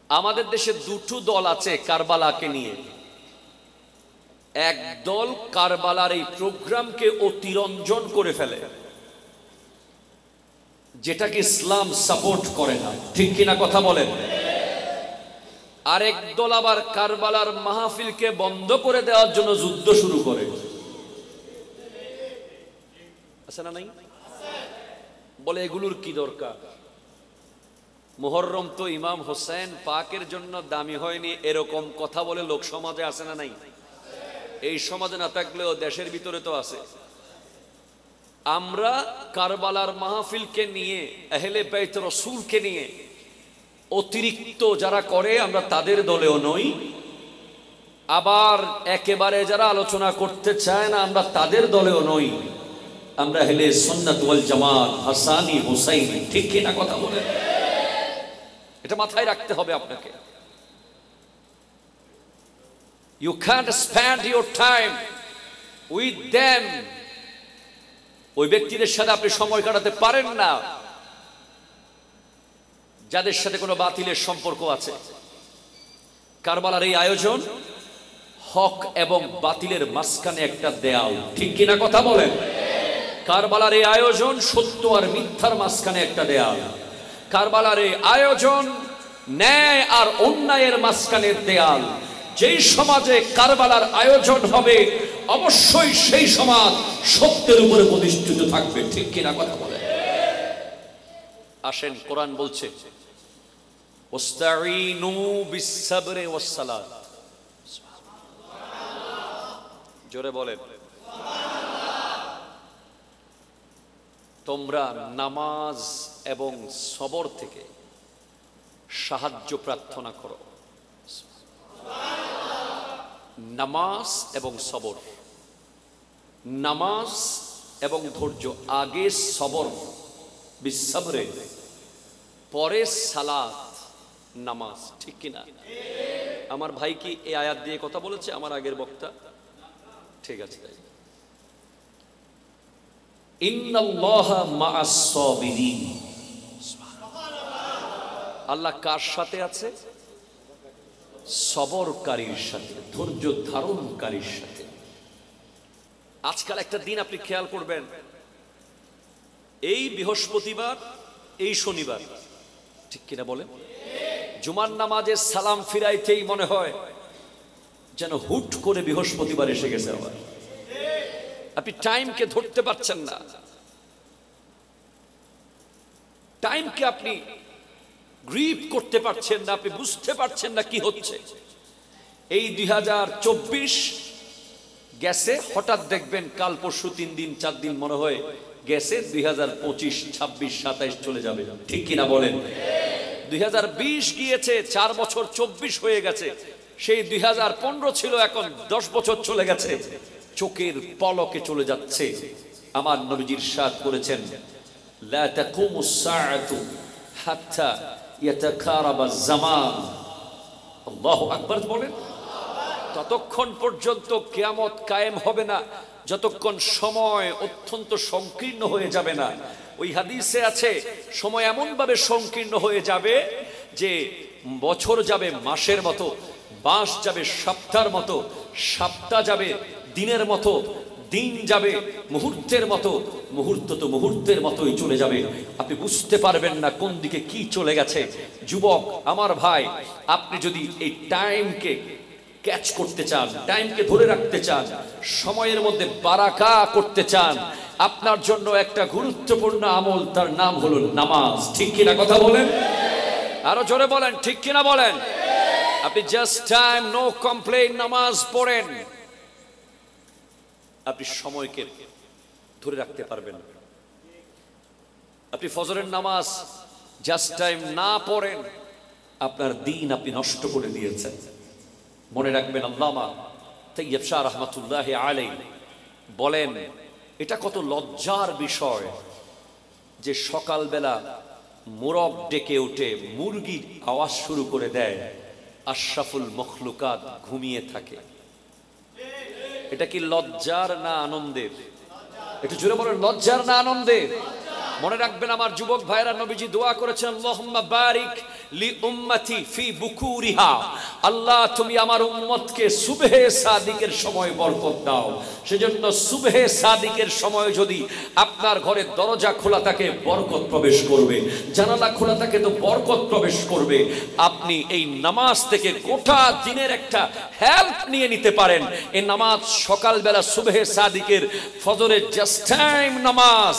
আমাদের দেশে দুটো দল আছে কারবালাকে নিয়ে। এক দল কারবালার এই প্রোগ্রামকে অতিরঞ্জন করে ফেলে, যেটাকে ইসলাম সাপোর্ট করে না, ঠিক কিনা কথা বলেন। আরেক দল আবার কারবালার মাহফিলকে বন্ধ করে দেওয়ার জন্য যুদ্ধ শুরু করে। আছে না নাই? বলে এগুলোর কি দরকার? মুহররম তো ইমাম হোসেন পাকের জন্য দামি হয়নি, এরকম কথা বলে লোক সমাজে আছে না নাই? এই সমাজে না থাকলেও দেশের ভিতরে তো আছে। আমরা কারবালার মাহফিলকে নিয়ে, আহলে বাইত রাসূলকে নিয়ে অতিরিক্ত যারা করে আমরা তাদের দলেও নই, আবার একেবারে যারা আলোচনা করতে চায় না আমরা তাদের দলেও নই। আমরা আহলে সুন্নাত ওয়াল জামাত, হাসানি হুসাইনি, ঠিক কিনা কথা বলেন? এটা মাথায় রাখতে হবে আপনাকে। You can't spend your time with them. ওই ব্যক্তিদের সাথে আপনি সময় কাটাতে পারেন না যাদের সাথে কোনো বাতিলের সম্পর্ক আছে। কারবালার এই আয়োজন হক এবং বাতিলের মাঝখানে একটা দেয়াল, ঠিক কিনা কথা বলেন? কারবালার এই আয়োজন সত্য আর মিথ্যার মাঝখানে একটা দেয়াল। কারবালার এই আয়োজন ন্যায় আর অন্যায়ের মাঝখানের দেয়াল। যেই সমাজে কারবালার আয়োজন হবে অবশ্যই সেই সমাজ সত্যের উপরে প্রতিষ্ঠিত থাকবে, ঠিক কিনা কথা বলে। আসেন, কোরআন বলছে ওয়াস্তাঈনু বিস-সাবরি ওয়াস-সালাত। জোরে বলেন তোমরা নামাজ এবং সবর থেকে সাহায্য প্রার্থনা করো। নামাজ এবং সবর, নামাজ এবং ধৈর্য, আগে সবর বিসবরে, পরে সালাত নামাজ, ঠিক কিনা? আমার ভাই কি এই আয়াত দিয়ে কথা বলেছে আমার আগের বক্তা? ঠিক আছে। তাই ইন্নাল্লাহা মা'আস সাবিরিন। আল্লাহ কার সাথে আছে? সবরকারীর সাথে, ধৈর্য ধারণকারীর সাথে। আজকাল একটা দিন আপনি খেয়াল করবেন, এই বৃহস্পতিবার, এই শনিবার, ঠিক কিনা বলেন? জুমার নামাজের সালাম ফিরাইতেই মনে হয় যেন হুট করে বৃহস্পতিবার এসে গেছে। আবার আপনি টাইমকে ধরতে পারছেন না, টাইমকে আপনি গ্রিপ করতে পারছেন না, আপনি বুঝতে পারছেন না কি হচ্ছে। এই 2024 গেছে, হঠাৎ দেখবেন কাল পরশু 3 দিন 4 দিন মনে হয় গেছে 2025, 26, 27 চলে যাবে, ঠিক কিনা বলেন? 2020 গিয়েছে, 4 বছর 24 হয়ে গেছে। সেই 2015 ছিল, এখন 10 বছর চলে গেছে, চোখের পলকে চলে যাচ্ছে। আমার নবীজি ইরশাদ করেছেন লা তাকুমুস সাআতু হাত্তা ইয়াতাকারাবাজ জামান। আল্লাহু আকবার বলেন। ততক্ষণ পর্যন্ত কিয়ামত কায়েম হবে না যতক্ষণ সময় অত্যন্ত সংকীর্ণ হয়ে যাবে না। ওই হাদিসে আছে সময় এমন ভাবে সংকীর্ণ হয়ে যাবে যে বছর যাবে মাসের মতো, মাস যাবে সপ্তাহের মতো, সপ্তাহ যাবে দিনের মতো, দিন যাবে মুহূর্তের মতো, মুহূর্ত তো মুহূর্তের মতোই চলে যাবে। আপনি বুঝতে পারবেন না কোন দিকে কি চলে গেছে। যুবক আমার ভাই, আপনি যদি এই টাইমকে ক্যাচ করতে চান, টাইমকে ধরে রাখতে চান, সময়ের মধ্যে বারাকা করতে চান, আপনার জন্য একটা গুরুত্বপূর্ণ আমল, তার নাম হলো নামাজ, ঠিক কিনা কথা বলেন? আরো জোরে বলেন, ঠিক কিনা বলেন? আপনি জাস্ট টাইম নো কমপ্লেইন নামাজ পড়েন, আপনি সময়কে ধরে রাখতে পারবেন। আপনি ফজরের নামাজ জাস্ট টাইম না পড়েন, আপনার দিন আপনি নষ্ট করে দিয়েছেন। মনে রাখবেন, আল্লামা তাইয়্যিব শাহ রাহমাতুল্লাহি আলাইহি বলেন, এটা কত লজ্জার বিষয় যে সকালবেলা মোরগ ডেকে উঠে মুরগির আওয়াজ শুরু করে দেয়, আশরাফুল মখলুকাত ঘুমিয়ে থাকে। এটা কি লজ্জার না আনন্দের? একটু জোরে বলেন, লজ্জার না আনন্দের? মনে রাখবেন আমার যুবক ভাইরা, নবীজি দোয়া করেছেন আল্লাহুম্মা বারিক লি উম্মতি ফি বুকুরিহা, আল্লাহ তুমি আমার উম্মতকে সুবহে সাদিকের সময় বরকত দাও। সেজন্য সুবহে সাদিকের সময় যদি আপনার ঘরের দরজা খোলা থাকে বরকত প্রবেশ করবে, জানালা খোলা থাকে তো বরকত প্রবেশ করবে। আপনি এই নামাজ থেকে গোটা দিনের একটা হেল্প নিয়ে নিতে পারেন। এই নামাজ সকালবেলা সুবহে সাদিকের ফজরের জাস্ট টাইম নামাজ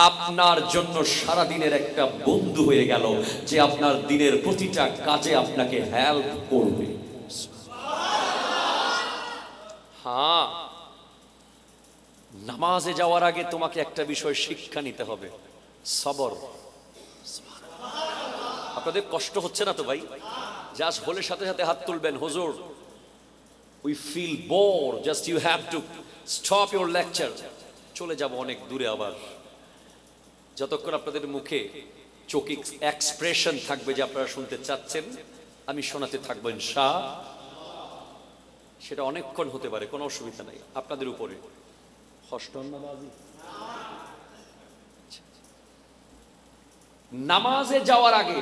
আপনার জন্য সারা দিনের একটা বন্ধু হয়ে গেল, যে আপনার দিনের প্রতিটা কাজে আপনাকে হেল্প করবে। হ্যাঁ, নামাজে যাওয়ার আগে তোমাকে একটা বিষয় শিক্ষা নিতে হবে, সবর। আপনাদের কষ্ট হচ্ছে না তো ভাই? জাস্ট হলে সাথে সাথে হাত তুলবেন, হুজুর we feel bore, just you have to stop your lecture. চলে যাব অনেক দূরে। আবার যতক্ষণ আপনাদের মুখে চোখে এক্সপ্রেশন থাকবে যে আপনারা শুনতে চাচ্ছেন, আমি শোনাতে থাকবো ইনশাআল্লাহ। সেটা অনেকক্ষণ হতে পারে, কোনো অসুবিধা নাই, আপনাদের উপরে। নামাজে যাওয়ার আগে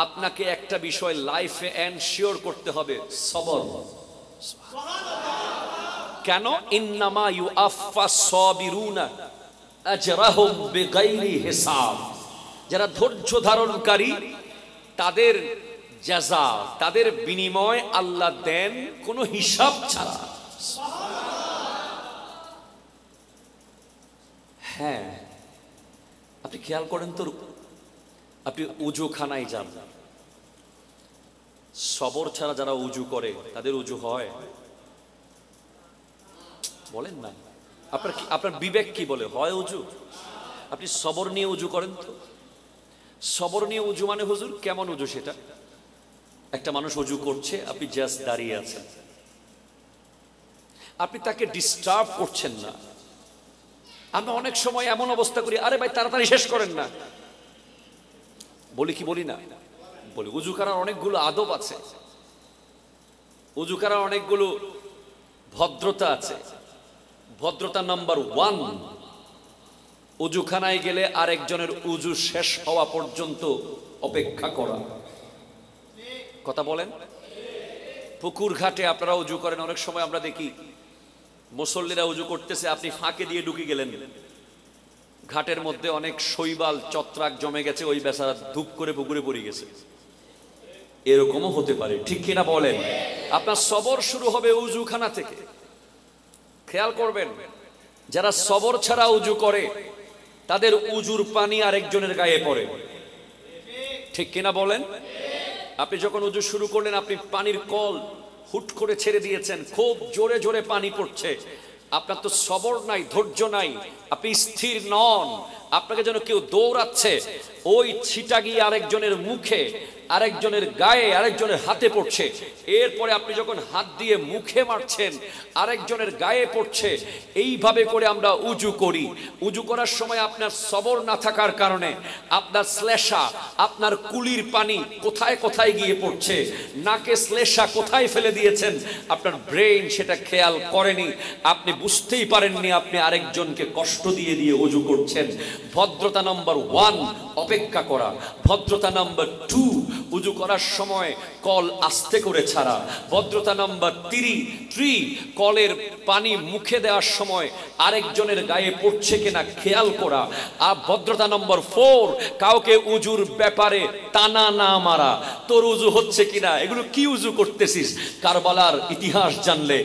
আপনাকে একটা বিষয় লাইফে এনশিওর করতে হবে, সবর। কেন? ইন্নামা ইউআফফাস সাবিরুনা আজরাহুম বিগাইরি হিসাব। যারা ধৈর্য ধারণকারী তাদের জাযা, তাদের বিনিময় আল্লাহ দেন কোনো হিসাব ছাড়া। হ্যাঁ, আপনি খেয়াল করেন তো, আপনি উজুখানায় যান, সবর ছাড়া যারা উজু করে তাদের উজু হয়? বলেন না, আপনার বিবেক কি বলে হয় উজু? আপনি সবর নিয়ে উজু করেন তো। সবর নিয়ে উজু মানে হুজুর কেমন উজু? সেটা একটা মানুষ উজু করছে, আপনি জাস্ট দাঁড়িয়ে আছেন, আপনি তাকে ডিস্টার্ব করছেন না। আমরা অনেক সময় এমন অবস্থা করি, আরে ভাই তাড়াতাড়ি শেষ করেন না, বলি কি বলি না? বলি। উজু করার অনেকগুলো আদব আছে, উজু করার অনেকগুলো ভদ্রতা আছে। ভদ্রতা নাম্বার 1, উজুখানায় গেলে আরেকজনের উজু শেষ হওয়া পর্যন্ত অপেক্ষা করা। কথা বলেন? পুকুর ঘাটে আপনারা উজু করেন, অনেক সময় আমরা দেখি মুসল্লিরা উজু করতেছে, আপনি ফাঁকে দিয়ে ঢুকে গেলেন, ঘাটের মধ্যে অনেক শৈবাল চত্রাক জমে গেছে, ওই বেচারা ধূপ করে পুকুরে পড়ে গেছে। এরকমও হতে পারে, ঠিক কিনা বলেন? আপনার সবর শুরু হবে উজুখানা থেকে। খেয়াল করবেন, যারা সবর ছাড়া উজু করে তাদের উজুর পানি আরেকজনের গায়ে পড়ে, ঠিক কিনা বলেন? আপনি যখন উজু শুরু করলেন, আপনি পানির কল হুট করে ছেড়ে দিয়েছেন, খুব জোরে জোরে পানি পড়ছে, আপনার তো সবর নাই, ধৈর্য নাই, আপনি স্থির নন, আপনাকে যেন কেউ দৌড়াচ্ছে, ওই ছিটা গিয়ে আরেকজনের মুখে, আরেকজনের গায়ে, আরেকজনের হাতে পড়ছে। এরপরে আপনি যখন হাত দিয়ে মুখে মারছেন, আরেকজনের গায়ে পড়ছে। এইভাবে করে আমরা উজু করি। উজু করার সময় আপনার সবর না থাকার কারণে আপনার শ্লেষা, আপনার কুলির পানি কোথায় কোথায় গিয়ে পড়ছে, নাকে শ্লেষা কোথায় ফেলে দিয়েছেন, আপনার ব্রেন সেটা খেয়াল করেনি, আপনি বুঝতেই পারেননি, আপনি আরেকজনকে কষ্ট দিয়ে দিয়ে উজু করছেন। ভদ্রতা নাম্বার 1 অপেক্ষা করা। ভদ্রতা নাম্বার 2 উজু করার সময় কল আস্তে করে ছাড়া। ভদ্রতা নাম্বার 3 কলের পানি মুখে দেওয়ার সময় আরেকজনের গায়ে পড়ছে কিনা খেয়াল করা। আর ভদ্রতা নম্বর 4 কাউকে উজুর ব্যাপারে টানা না মারা, তোর উজু হচ্ছে কিনা, এগুলো কি উজু করতেছিস, কারবালার ইতিহাস জানলে,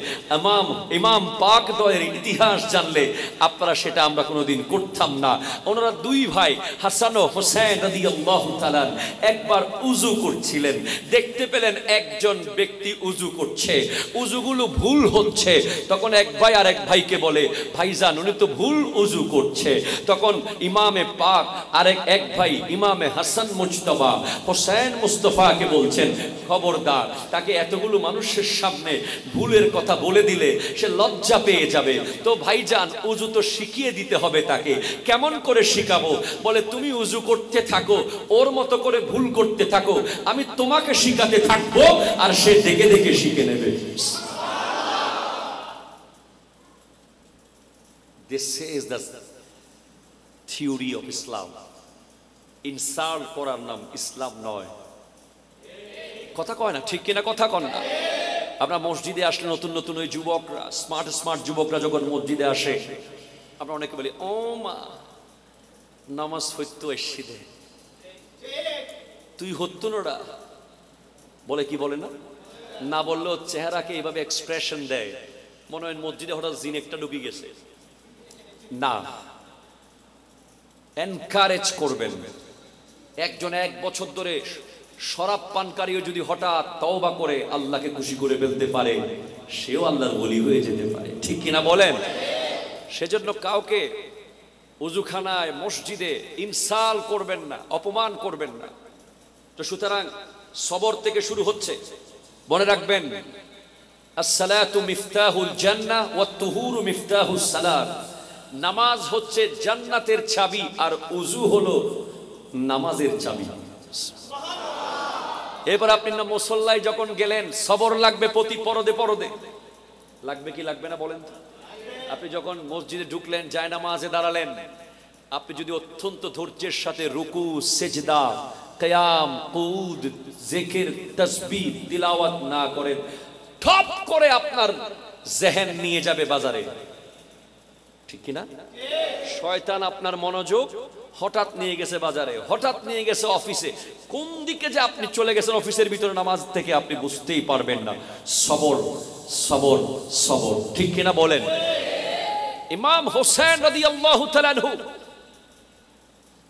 ইমাম পাক দয়ের ইতিহাস জানলে আপনারা সেটা আমরা কোনোদিন করতাম না। ওনারা 2 ভাই হাসান ও হোসেন রাদিয়াল্লাহু তাআলা একবার উজু করছিলেন, দেখতে পেলেন একজন ব্যক্তি উজু করছে, উজুগুলো ভুল হচ্ছে। তখন এক ভাই আর এক ভাইকে বলে, ভাইজান উনি তো ভুল উজু করছে। তখন ইমামে পাক আর এক ভাই ইমামে হাসান মুজতবা হোসেন মুস্তফাকে বলছেন, খবরদার, তাকে এতগুলো মানুষের সামনে ভুলের কথা বলে দিলে সে লজ্জা পেয়ে যাবে। তো ভাইজান উজু তো শিখিয়ে দিতে হবে তাকে। কেমন করে শিখাবো? বলে তুমি উজু করতে থাকো, ওর মতো করে ভুল করতে থাকো, আমি তোমাকে শিখাতে থাকবো, আর সে দেখে দেখে শিখে নেবে। This is the theory of Islam. Insult করার নাম ইসলাম নয়। কথা কয় না, ঠিক কিনা কথা কন না? আপনার মসজিদে আসলে নতুন নতুন ওই যুবকরা, স্মার্ট স্মার্ট যুবকরা যখন মসজিদে আসে, আমরা অনেকে বলি ও মা নামাজ হইতো এসে দে, তুই হতো না বলে, কি বলে না? না বললেও চেহারাকে এইভাবে এক্সপ্রেশন দেয়, মনে হয় মসজিদে হঠাৎ জিন একটা ঢুকে গেছে। না, এনকারেজ করবেন। একজন 1 বছর ধরে শরাব পানকারীও যদি হঠাৎ তওবা করে আল্লাহকে খুশি করে ফেলতে পারে, সেও আল্লাহর ওলি হয়ে যেতে পারে, ঠিক কিনা বলেন? সেজন্য কাউকে ওযুখানায় মসজিদে ইনসাল করবেন না, অপমান করবেন না। তো সুতরাং সবর থেকে শুরু হচ্ছে, মনে রাখবেন আসসালাতু মিফতাহুল জান্নাহ ওয়াত তুহুরু মিফতাহুস সালাত। নামাজ হচ্ছে জান্নাতের চাবি, আর ওযু হলো নামাজের চাবি। এবার আপনি না মুসল্লায় যখন গেলেন, সবর লাগবে প্রতি পরদে পরদে। লাগবে কি লাগবে না বলেন তো? আপনি যখন মসজিদে ঢুকলেন, জায়নামাজে দাঁড়ালেন, আপনি যদি অত্যন্ত ধৈর্যের সাথে রুকু, সেজদা, কিয়াম, কুদ, জিকির, তাসবিহ, তিলাওয়াত না করেন, ঠপ করে আপনার জেহেন নিয়ে যাবে বাজারে, ঠিক কিনা? শয়তান আপনার মনোযোগ হঠাৎ নিয়ে গেছে বাজারে, হঠাৎ নিয়ে গেছে অফিসে, কোন দিকে যে আপনি চলে গেছেন অফিসের ভিতরে নামাজ থেকে আপনি বুঝতেই পারবেন না। সবর সবর সবর, ঠিক কিনা বলেন? ইমাম হোসেন রাদিয়াল্লাহু তাআলা আনহু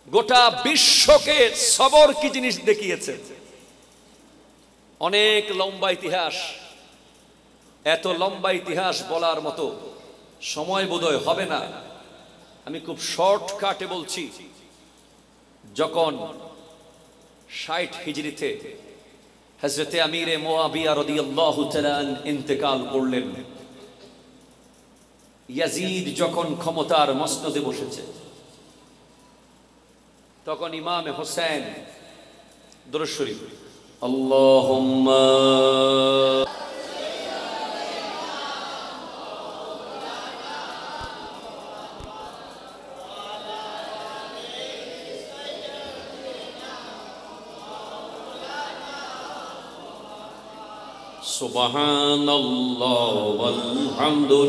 গোটা বিশ্বকে সবর কি জিনিস দেখিয়েছে। অনেক লম্বা ইতিহাস, এত লম্বা ইতিহাস বলার মতো সময় বোধহয় হবে না, আমি খুব শর্টকাটে বলছি। যখন 60 হিজরিতে হযরতে আমিরে মুআবিয়া রাদিয়াল্লাহু তাআলা ইন্তেকাল করলেন, ইয়াজিদ যখন ক্ষমতার মসনদে বসেছে, তখন ইমামে হোসেন দরুদ শরীফ আল্লাহুম্মা সুবহানাল্লাহ ওয়ালহামদুলিল্লাহ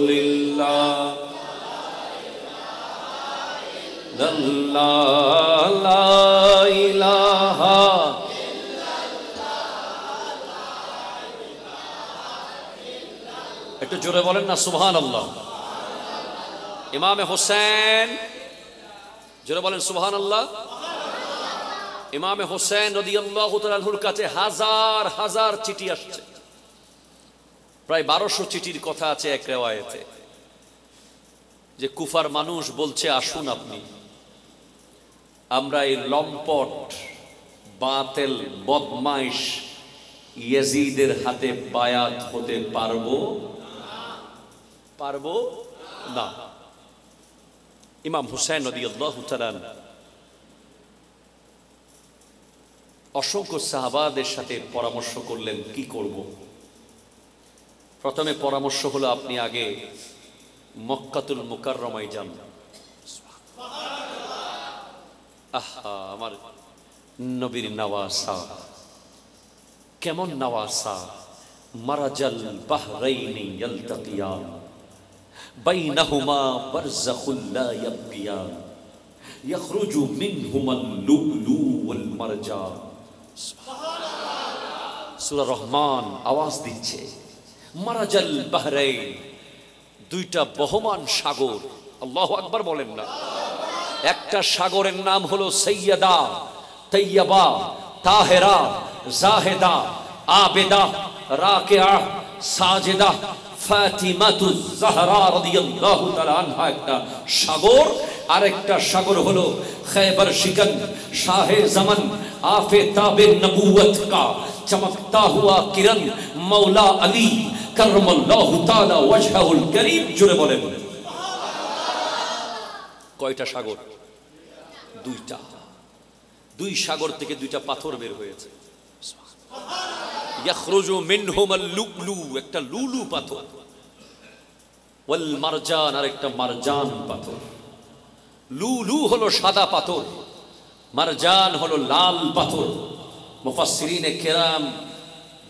লা ইলাহা একটু জোরে বলেন না সুবহানাল্লাহ। ইমামে হোসেন, জোরে বলেন সুবহানাল্লাহ। ইমামে হোসেন রাদিয়াল্লাহু তাআলা আনহুর কাছে হাজার হাজার চিঠি আসছে, প্রায় 1200 চিঠির কথা আছে এক রিওয়ায়েতে, যে কুফার মানুষ বলছে আসুন আপনি, আমরা এই লম্পট বাতিল বদমাইশ ইয়াজিদের হাতে বায়াত হতে পারবো না। ইমাম হুসাইন রাদিয়াল্লাহু তাআলা অসংখ্য সাহাবাদের সাথে পরামর্শ করলেন কি করব। প্রথমে পরামর্শ হলো আপনি আগে মক্কাতুল মুকাররমায় যান। আহা, আমার নবীর নওয়াসা, কেমন নওয়াসা! মারাজাল বাহরাইনি ইয়ালতাকিয়ান বাইনাহুমা বারযাখুল লা ইয়াবগিয়ান ইয়াখরুজু মিনহুমাল লুলু ওয়াল মারজান। সুবহানাল্লাহ। সূরা রহমান আওয়াজ দিচ্ছে মারাজাল বাহরাইন, দুইটা বহমান সাগর। আল্লাহু আকবার বলেন না। একটা সাগরের নাম হলো সাইয়্যিদা তাইয়্যিবা তাহেরা জাহেদা আবেদা রাকিআ সাজিদা ফাতিমাতুজ জাহরা রাদিয়াল্লাহু তাআলা আনহা একটা সাগর। আরেকটা সাগর হলো খৈবর শিকন শাহে জামান আফতাবে নবুয়ত কা চমকতা হুয়া কিরণ মৌলা আলী করমল্লাহু তাআলা ওয়াজহুল করিম। জোরে বলেন কয়টা সাগর? দুইটা। দুই সাগর থেকে দুইটা পাথর বের হয়েছে। ইয়াখরুজু মিনহুমাল লুলু, একটা লুলু পাথর, ওয়াল মারজান, আর একটা মারজান পাথর। লুলু হলো সাদা পাথর, মারজান হলো লাল পাথর। মুফাসসিরিনে কেরাম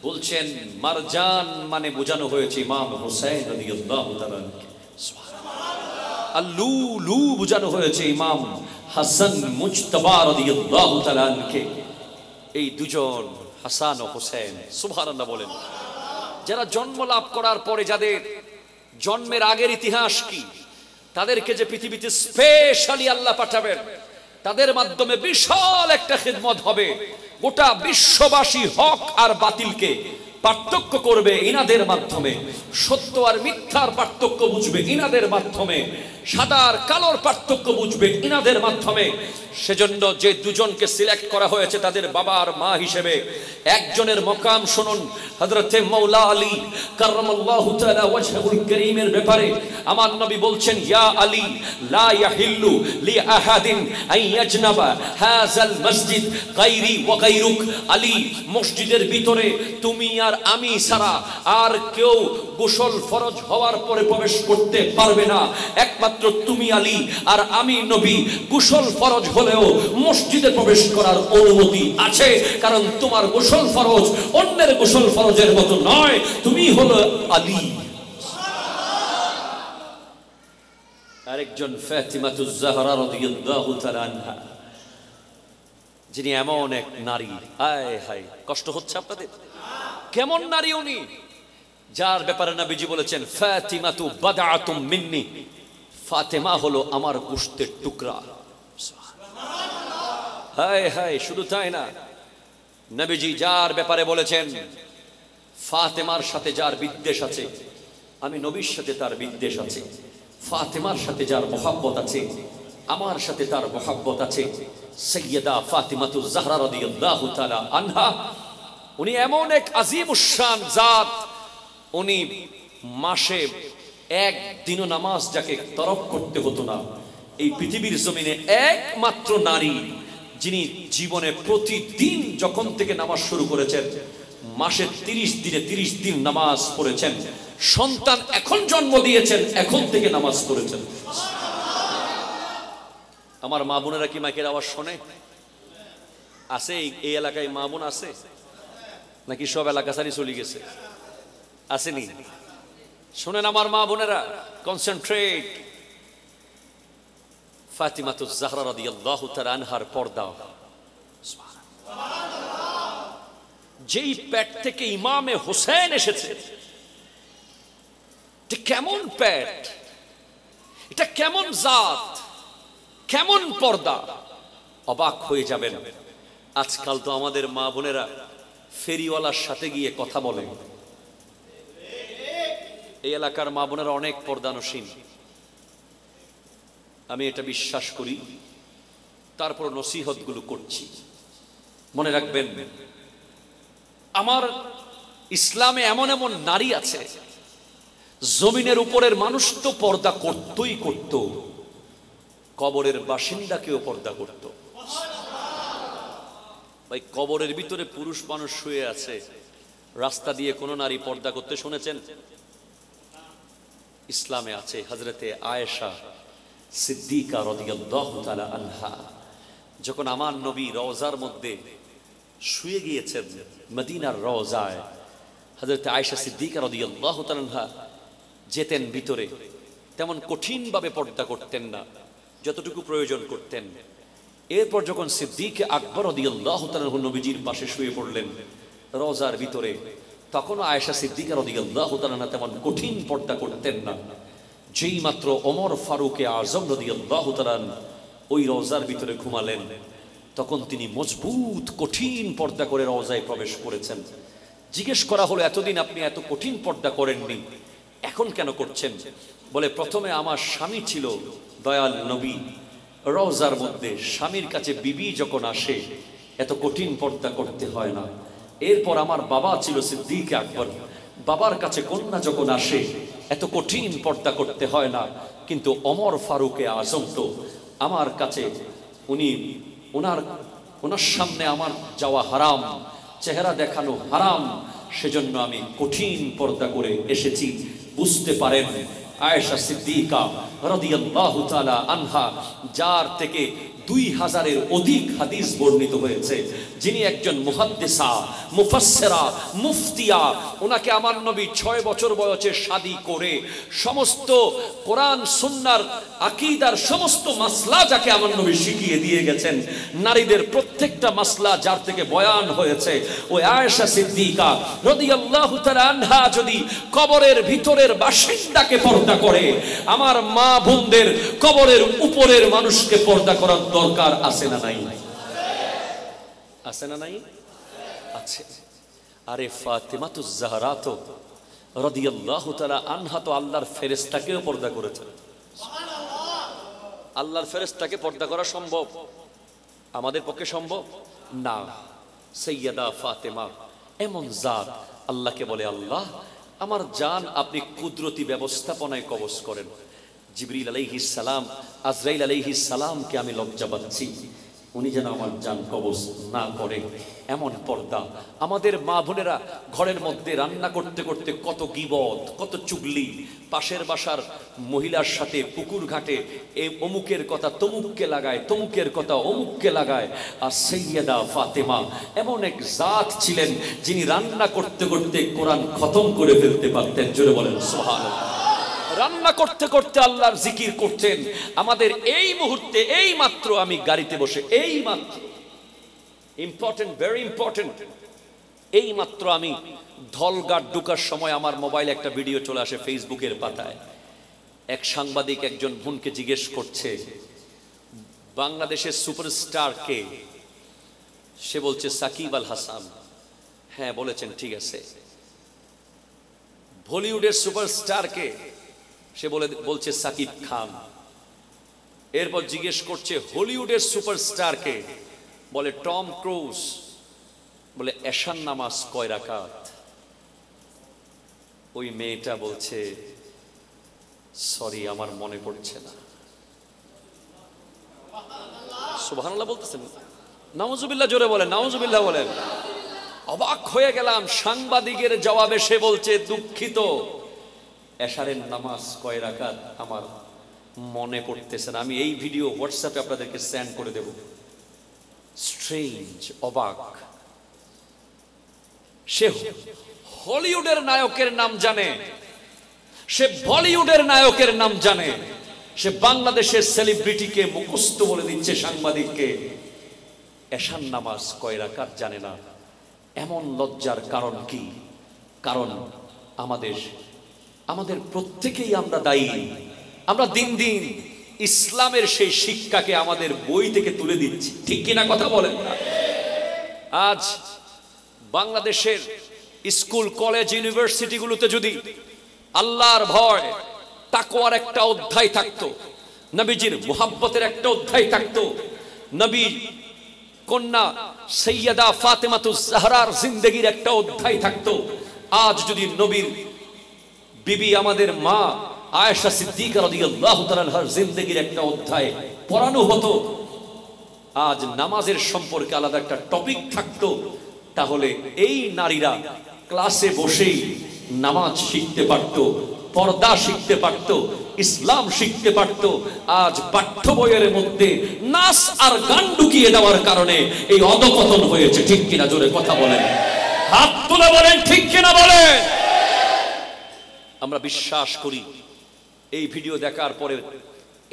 বলছেন মারজান মানে বোঝানো হয়েছে ইমাম হুসাইন রাদিয়াল্লাহু তাআলা আনহু, আর লুলু বোঝানো হয়েছে ইমাম হাসান মুজতাবা রাদিয়াল্লাহু তাআলা আনহু। এই দুজন হাসান ও হুসাইন, সুবহানাল্লাহ বলেন। যারা জন্ম লাভ করার পরে, যাদের জন্মের আগের ইতিহাস কি, তাদেরকে যে পৃথিবীতে স্পেশালি আল্লাহ পাঠাবেন, তাদের মাধ্যমে বিশাল একটা খিদমত হবে। গোটা বিশ্ববাসী হক আর বাতিলকে পার্থক্য করবে ইনাদের মাধ্যমে, সত্য আর মিথ্যার পার্থক্য বুঝবে ইনাদের মাধ্যমে, সাদা আর কালোর পার্থক্য বুঝবে ইনাদের মাধ্যমে। সেজন্য যে দুজনকে সিলেক্ট করা হয়েছে তাদের বাবা আর মা হিসেবে, একজনের মকাম শুনুন। হযরতে মাওলা আলী কাররামাল্লাহু তাআলা ওয়াজহুল কারীমের ব্যাপারে আমার নবী বলছেন, ইয়া আলী লা ইয়াহিল্লু লি আহাদিন আন ইয়াজনাবা হাযাল মসজিদ গায়রি ওয়া গায়রুক। আলী, মসজিদের ভিতরে তুমি আর আমি ছাড়া আর কেউ গোসল ফরজ হওয়ার পরে প্রবেশ করতে পারবে না। একমাত্র তুমি আলী আর আমি নবী গোসল ফরজ হলেও মসজিদে প্রবেশ করার অনুমতি আছে, কারণ তোমার গোসল ফরজ অন্যের গোসল ফরজের মতো নয়, তুমি হলো আলী। আরেকজন ফাতিমাতুজ জাহরা রাদিয়াল্লাহু তাআলা আনহা, যিনি এমন এক নারী, হায় হায় কষ্ট হচ্ছে আপনাদের, কেমন নারী উনি, যার ব্যাপারে নবীজি বলেছেন ফাতিমাতু বাদআতুম মিন্নি, ফাতেমা হলো আমার গোশতের টুকরা। হায় হায়, শুধু তাই না, নবীজি যার ব্যাপারে বলেছেন ফাতেমার সাথে যার বিদ্বেষ আছে, আমি নবীর সাথে তার বিদ্বেষ আছে। ফাতেমার সাথে যার মহব্বত আছে, আমার সাথে তার মহব্বত আছে। সাইয়্যিদা ফাতিমাতুজ জাহরা রাদিয়াল্লাহু তাআলা আনহা, উনি এমন এক আজিমুশ শান জাত, উনি মাসে একদিনও নামাজ যাকে তরক করতে হতো না, এই পৃথিবীর জমিনে একমাত্র নারী যিনি জীবনে প্রতিদিন যখন থেকে নামাজ শুরু করেছেন, মাসে 30 দিনে 30 দিন নামাজ পড়েছেন। সন্তান এখন জন্ম দিয়েছেন, এখন থেকে নামাজ পড়েছেন। আমার মা বোনেরা কি মাইকের আওয়াজ শোনে? আছে এই এলাকায় মা বোন আছে নাকি সব এলাকা সারি চলে গেছে? আসেনি? শোনেন আমার মা বোনেরা, কনসেন্ট্রেট। ফাতিমাতুজ জাহরা রাদিয়াল্লাহু তাআলা আনহার পর্দা, যেই পেট থেকে ইমামে হোসেন এসেছে, এটা কেমন পেট, এটা কেমন জাত, কেমন পর্দা, অবাক হয়ে যাবেন। আজকাল তো আমাদের মা বোনেরা ফেরিওয়ালার সাথে গিয়ে কথা বলে। এই এলাকার মা বোনেরা অনেক পর্দানসীন, আমি এটা বিশ্বাস করি, তারপর নসিহত গুলো করছি। মনে রাখবেন, আমার ইসলামে এমন এমন নারী আছে, জমিনের উপরের মানুষ তো পর্দা করতই করত, কবরের বাসিন্দাকেও পর্দা করত। ভাই, কবরের ভিতরে পুরুষ মানুষ শুয়ে আছে, রাস্তা দিয়ে কোন নারী পর্দা করতে শুনেছেন? ইসলামে আছে। হযরতে আয়েশা সিদ্দিকা রাদিয়াল্লাহু তাআলা আনহা যখন আমার নবী রওজার মধ্যে শুয়ে গিয়েছেন, মদিনার রওজায়, হযরতে আয়েশা সিদ্দিকা রাদিয়াল্লাহু তাআলা আনহা যেতেন ভিতরে, তেমন কঠিন ভাবে পর্দা করতেন না, যতটুকু প্রয়োজন করতেন। এরপর যখন সিদ্দিক আকবর রাদিয়াল্লাহু তাআলা নবীজির পাশে শুয়ে পড়লেন রওজার ভিতরে, তখনও আয়েশা সিদ্দিকা রাদিয়াল্লাহু তাআলা তেমন কঠিন পর্দা করতেন না। যেই মাত্র ওমর ফারুক আযম রাদিয়াল্লাহু তাআলা ওই রওজার ভিতরে ঘুমালেন, তখন তিনি মজবুত কঠিন পর্দা করে রওজায় প্রবেশ করেছেন। জিজ্ঞেস করা হলো, এতদিন আপনি এত কঠিন পর্দা করেননি, এখন কেন করছেন? বলে, প্রথমে আমার স্বামী ছিল দয়াল নবী, রওজার মধ্যে স্বামীর কাছে বিবি যখন আসে এত কঠিন পর্দা করতে হয় না। এরপর আমার বাবা ছিল সিদ্দিক আকবর, বাবার কাছে কন্যা যখন আসে এত কঠিন পর্দা করতে হয় না। কিন্তু ওমর ফারুক আযম তো আমার কাছে, ওনার সামনে আমার যাওয়া হারাম, চেহারা দেখানো হারাম, সেজন্য আমি কঠিন পর্দা করে এসেছি। বুঝতে পারেন আয়েশা সিদ্দিকা রাদিয়াল্লাহু তাআলা আনহা, যার থেকে 2000-এর অধিক হাদিস বর্ণিত হয়েছে, যিনি একজন মুহাদ্দিসা, মুফাসসিরা, মুফতিয়া। ওনাকে আমার নবী 6 বছর বয়সে শাদী করে সমস্ত কোরআন সুন্নাহর আকীদার সমস্ত মাসলা যাকে আমার নবী শিখিয়ে দিয়ে গেছেন, নারীদের প্রত্যেকটা মাসলা যার থেকে বয়ান হয়েছে, ওই আয়েশা সিদ্দিকা রাদিয়াল্লাহু তাআলা আনহা যদি কবরের ভিতরের বাসিন্দাকে পর্দা করে, আমার মা বোনদের কবরের উপরের মানুষকে পর্দা করার দরকার আছে না নাই? আছে না নাই? আছে। আরে ফাতেমাতুজ জাহরা তো রাদিয়াল্লাহু তাআলা আনহা তো আল্লাহর ফেরেশতাকেও পর্দা করেছেন। আল্লাহর ফেরেশতাকে পর্দা করা সম্ভব? আমাদের পক্ষে সম্ভব না। সাইয়্যিদা ফাতেমা এমন জাত, আল্লাহকে বলে, আল্লাহ আমার জান আপনি কুদরতি ব্যবস্থাপনায় কবজ করেন। জিবরিল আলাইহিস সালাম, আজরাইল আলাইহিস সালামকে আমি লজ্জা পাচ্ছি, উনি যেন আমার জান কবজ না করে। এমন পর্দা। আমাদের মা বোনেরা ঘরের মধ্যে রান্না করতে করতে কত গীবত, কত চুগলি, পাশের বাসার মহিলার সাথে পুকুর ঘাটে এই অমুকের কথা তমুককে লাগায়, তমুকের কথা অমুককে লাগায়। আর সাইয়্যিদা ফাতেমা এমন এক জাত ছিলেন যিনি রান্না করতে করতে কোরআন খতম করে ফেলতে পারতেন। জোরে বলেন সুবহানাল্লাহ। রান্না করতে করতে আল্লাহর জিকির করতেন। আমাদের এই মুহূর্তে, এই মাত্র আমি গাড়িতে বসে, এই মাত্র, ইম্পর্টেন্ট, ভেরি ইম্পর্টেন্ট, এই মাত্র আমি ধলঘাট ঢোকার সময় আমার মোবাইলে একটা ভিডিও চলে আসে ফেসবুকের পাতায়। এক সাংবাদিক একজন বোনকে জিজ্ঞেস করছে বাংলাদেশের সুপারস্টার কে? সে বলছে সাকিব আল হাসান। হ্যাঁ বলেছেন, ঠিক আছে। বলিউডের সুপারস্টার কে? সে বলছে সাকিব খান। এরপর জিজ্ঞেস করছে হলিউডের সুপারস্টার কে? বলে টম ক্রুজ। বলে এশার নামাজ কয় রাকাত? ওই মেয়েটা বলছে সরি আমার মনে পড়ছে না। সুবহানাল্লাহ বলতেছেন? নাউজুবিল্লাহ জোরে বলেন, নাউজুবিল্লাহ বলেন। অবাক হয়ে গেলাম, সাংবাদিকের জবাবে সে বলছে দুঃখিত এশারের নামাজ কয় রাকাত আমার মনে পড়তেছে না। আমি এই ভিডিও হোয়াটসঅ্যাপে আপনাদেরকে সেন্ড করে দেব। স্ট্রেঞ্জ, অবাক। সে হলিউডের নায়কের নাম জানে, সে বলিউডের নায়কের নাম জানে, সে বাংলাদেশের সেলিব্রিটিকে মুখস্থ বলে দিচ্ছে সাংবাদিককে, এশার নামাজ কয় রাকাত জানে না। এমন লজ্জার কারণ কি? কারণ আমাদের প্রত্যেকেই আমরা দায়ী। আমরা দিন দিন ইসলামের সেই শিক্ষাকে আমাদের বই থেকে তুলে দিচ্ছি, ঠিক কিনা কথা বলেন না? আজ বাংলাদেশের স্কুল, কলেজ, ইউনিভার্সিটিগুলোতে যদি আল্লাহর ভয়, তাকওয়ার একটা অধ্যায় থাকতো, নবীজির মুহাব্বতের একটা অধ্যায় থাকতো, নবী কন্যা সাইয়্যিদা ফাতেমাতুজ জাহরার জিন্দেগীর একটা অধ্যায় থাকতো, আজ যদি নবীর বিবি আমাদের মা আয়েশা সিদ্দিকা রাদিয়াল্লাহু তাআলা আনহার জিন্দেগীর একটা অধ্যায় পড়ানো হতো, আজ নামাজের সম্পর্কে আলাদা একটা টপিক থাকতো, তাহলে এই নারীরা ক্লাসে বসেই নামাজ শিখতে পারত, পর্দা শিখতে পারত, ইসলাম শিখতে পারত। আজ পাঠ্য বইয়ের মধ্যে নাচ আর গান ঢুকিয়ে দেওয়ার কারণে এই অধপতন হয়েছে, ঠিক কিনা জোরে কথা বলেন, হাত তুলে বলেন ঠিক কিনা বলেন। আমরা বিশ্বাস করি এই ভিডিও দেখার পরে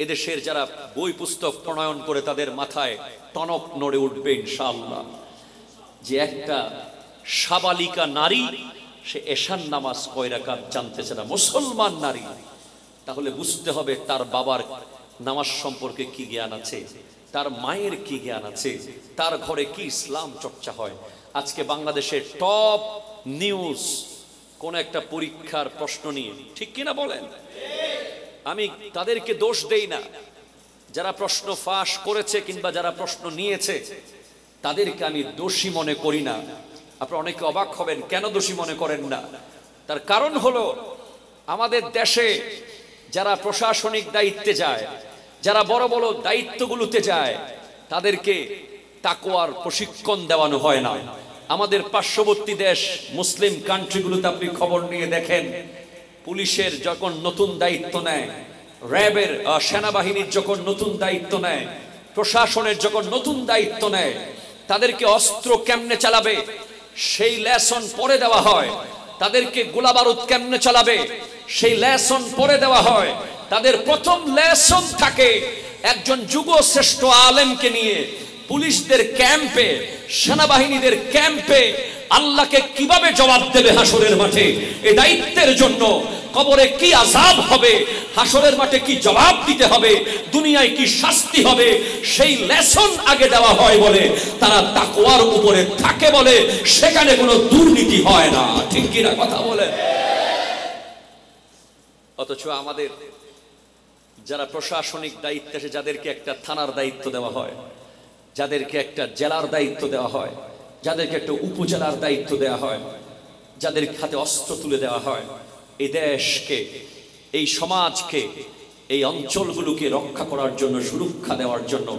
এদেশের যারা বই পুস্তক প্রণয়ন করে তাদের মাথায় টনক নড়ে উঠবে ইনশাআল্লাহ, যে একটা সাবালিকা নারী সে এশার নামাজ কয় রাকাত জানতেছে না, মুসলমান নারী। তাহলে বুঝতে হবে তার বাবার নামাজ সম্পর্কে কি জ্ঞান আছে, তার মায়ের কি জ্ঞান আছে, তার ঘরে কি ইসলাম চর্চা হয়। আজকে বাংলাদেশের টপ নিউজ কোন একটা পরীক্ষার প্রশ্ন নিয়ে, ঠিক কিনা বলেন? আমি তাদেরকে দোষ দেই না, যারা প্রশ্ন ফাঁস করেছে কিংবা যারা প্রশ্ন নিয়েছে তাদেরকে আমি দোষী মনে করি না। আপনারা অনেকে অবাক হবেন কেন দোষী মনে করেন না। তার কারণ হলো আমাদের দেশে যারা প্রশাসনিক দায়িত্বে যায়, যারা বড় বড় দায়িত্বগুলোতে যায়, তাদেরকে তাকওয়ার প্রশিক্ষণ দেওয়ানো হয় না। আমাদের পার্শ্ববর্তী দেশ মুসলিম কান্ট্রিগুলোতে আপনি খবর নিয়ে দেখেন, পুলিশের যখন নতুন দায়িত্ব নেয় র্যাবের সেনাবাহিনীর যখন নতুন দায়িত্ব নেয়, প্রশাসনের যখন নতুন দায়িত্ব নেয়, তাদেরকে অস্ত্র কেমনে চালাবে সেই লেসন পড়ে দেওয়া হয়। তাদেরকে গোলাবারুদ কেমনে চালাবে সেই লেসন পড়ে দেওয়া হয়। তাদের প্রথম লেসন থাকে একজন যুগ শ্রেষ্ঠ আলেমকে নিয়ে পুলিশদের ক্যাম্পে, সেনাবাহিনীদের ক্যাম্পে আল্লাহকে কিভাবে জবাব দেবে হাসরের মাঠে, এই দায়িত্বের জন্য কবরে কি আযাব হবে, হাসরের মাঠে কি জবাব দিতে হবে, দুনিয়ায় কি শাস্তি হবে, সেই লেসন আগে দেওয়া হয় বলে তারা তাকওয়ার উপরে থাকে বলে সেখানে কোনো দুর্নীতি হয় না। ঠিক কিনা কথা বলে? অথচ আমাদের যারা প্রশাসনিক দায়িত্বে আছে, যাদেরকে একটা থানার দায়িত্ব দেওয়া হয়, যাদেরকে একটা জেলার দায়িত্ব দেওয়া হয়, যাদেরকে একটা উপজেলার দায়িত্ব দেওয়া হয়, যাদের হাতে অস্ত্র তুলে দেওয়া হয়, এই দেশকে, এই সমাজকে, এই অঞ্চলগুলোকে রক্ষা করার জন্য, সুরক্ষা দেওয়ার জন্য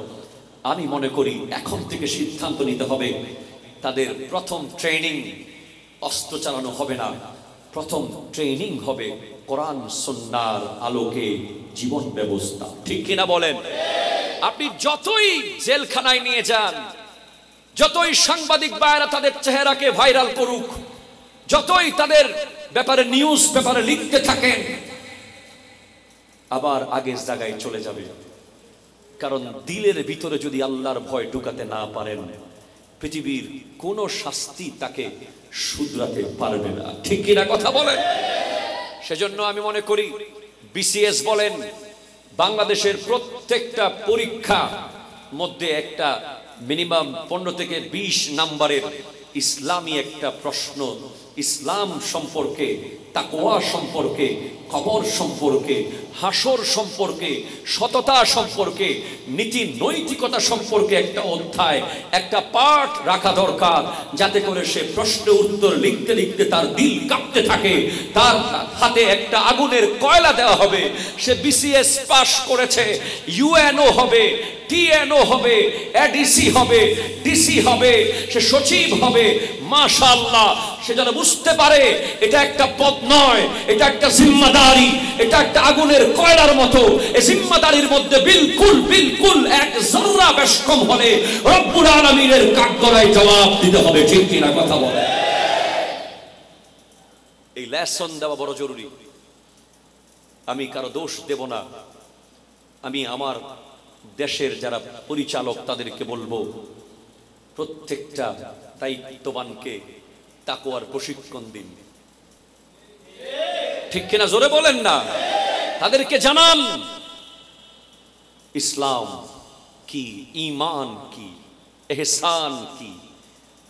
আমি মনে করি এখন থেকে সিদ্ধান্ত নিতে হবে তাদের প্রথম ট্রেনিং অস্ত্র চালানো হবে না, প্রথম ট্রেনিং হবে কোরআন সুন্নাহর আলোকে জীবন ব্যবস্থা। ঠিক কিনা বলেন? আপনি যতই জেলখানায় নিয়ে যান, যতই সাংবাদিক ভাইরা তাদের চেহারাকে ভাইরাল করুক, যতই তাদের ব্যাপারে নিউজ পেপারে লিখতে থাকেন, আবার আগের জায়গায় চলে যাবে। কারণ দিলের ভিতরে যদি আল্লাহর ভয় ঢুকাতে না পারেন, পৃথিবীর কোন শাস্তি তাকে শুধরাতে পারবে না। ঠিক কিনা কথা বলেন? সেজন্য আমি মনে করি বিসিএস বলেন, বাংলাদেশের প্রত্যেকটা পরীক্ষা মধ্যে একটা মিনিমাম 15 থেকে 20 নাম্বারের ইসলামী একটা প্রশ্ন, ইসলাম সম্পর্কে, তাকওয়া সম্পর্কে, কবর সম্পর্কে, হাসর সম্পর্কে, সততা সম্পর্কে, নীতি নৈতিকতা সম্পর্কে একটা অধ্যায়, একটা পাঠ রাখা দরকার, যাতে করে সে প্রশ্নের উত্তর লিখতে লিখতে তার দিল কাঁপতে থাকে। তার হাতে একটা আগুনের কয়লা দেওয়া হবে, সে বিসিএস পাস করেছে, ইউএনও হবে, টিএনও হবে, এডিসি হবে, ডিসি হবে, সে সচিব হবে। মাশাআল্লাহ, সে যেন বুঝতে পারে এটা একটা পদ নয়, এটা একটা জিম্মাদারি, এটা একটা আগুনের কয়লার মতো। এই জিম্মাদারির মধ্যে বিলকুল বিলকুল এক জররা বেশ কম হলে রব্বুল আলামিনের কাঠগড়ায় জবাব দিতে হবে। ঠিক কিনা কথা বলে? এই লেসন দেওয়া বড় জরুরি। আমি কারো দোষ দেব না, আমি আমার দেশের যারা পরিচালক তাদেরকে বলবো, প্রত্যেকটা দায়িত্ববানকে তাকওয়ার প্রশিক্ষণ দিন। ঠিক কিনা? জোরে বলেন না। তাদেরকে জানান ইসলাম কি, ঈমান কি, ইহসান কি,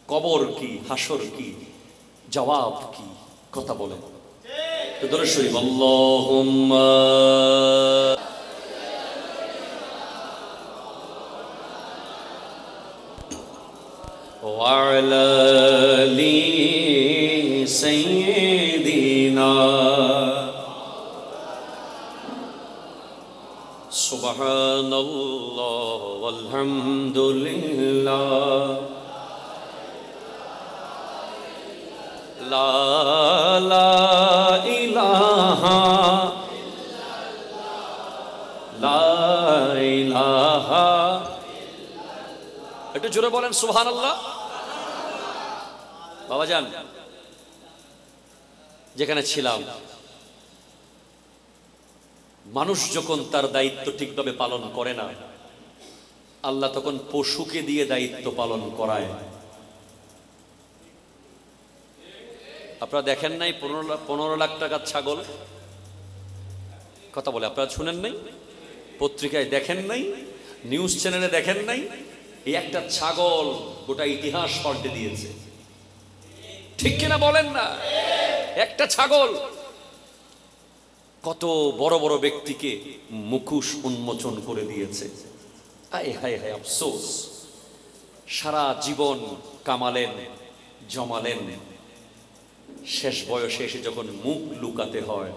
কবর কি, হাসর কি, জবাব কি। কথা বলেন তো দরুদ শরীফ আল্লাহুম্মা وعلى آل سيدنا سبحان الله والحمد لله لا إله لا إله। একটু জোরে বলেন সুবহানাল্লাহ। বাবাজান, যেখানে ছিলাম, মানুষ যখন তার দায়িত্ব ঠিকভাবে পালন করে না, আল্লাহ তখন পশুকে দিয়ে দায়িত্ব পালন করায়। আপনারা দেখেন নাই 15 লাখ টাকার ছাগল? কথা বলে, আপনারা শুনেন নাই? পত্রিকায় দেখেন নাই? নিউজ চ্যানেলে দেখেন নাই? এই একটা ছাগল গোটা ইতিহাস পাল্টে দিয়েছে। ঠিক কিনা বলেন না? একটা ছাগল কত বড় বড় ব্যক্তিকে মুখোশ উন্মোচন করে দিয়েছে। আয় হায় হায়, আফসোস। সারা জীবন কামালেন, জমালেন, শেষ বয়সে এসে যখন মুখ লুকাতে হয়,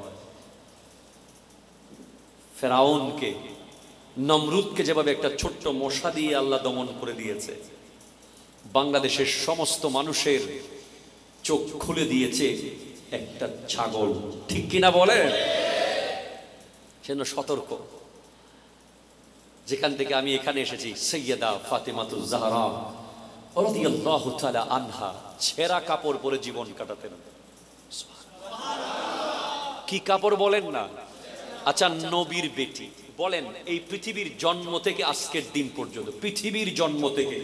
ফেরাউনকে, নমরুদকে যেভাবে একটা ছোট্ট মশা দিয়ে আল্লাহ দমন করে দিয়েছে, বাংলাদেশের সমস্ত মানুষের চোখ খুলে দিয়েছে একটা ছাগল। ঠিক কিনা বলে? সেজন্য সতর্ক। যেখান থেকে আমি এখানে এসেছি, সৈয়দা ফাতেমাতুজ জাহরা রাদিয়াল্লাহু তাআলা আনহা ছেঁড়া কাপড় পরে জীবন কাটাতেন। কি কাপড় বলেন না? আচ্ছা, নবীর বেটি বলেন, এই পৃথিবীর জন্ম থেকে আজকের দিন পর্যন্ত, পৃথিবীর জন্ম থেকে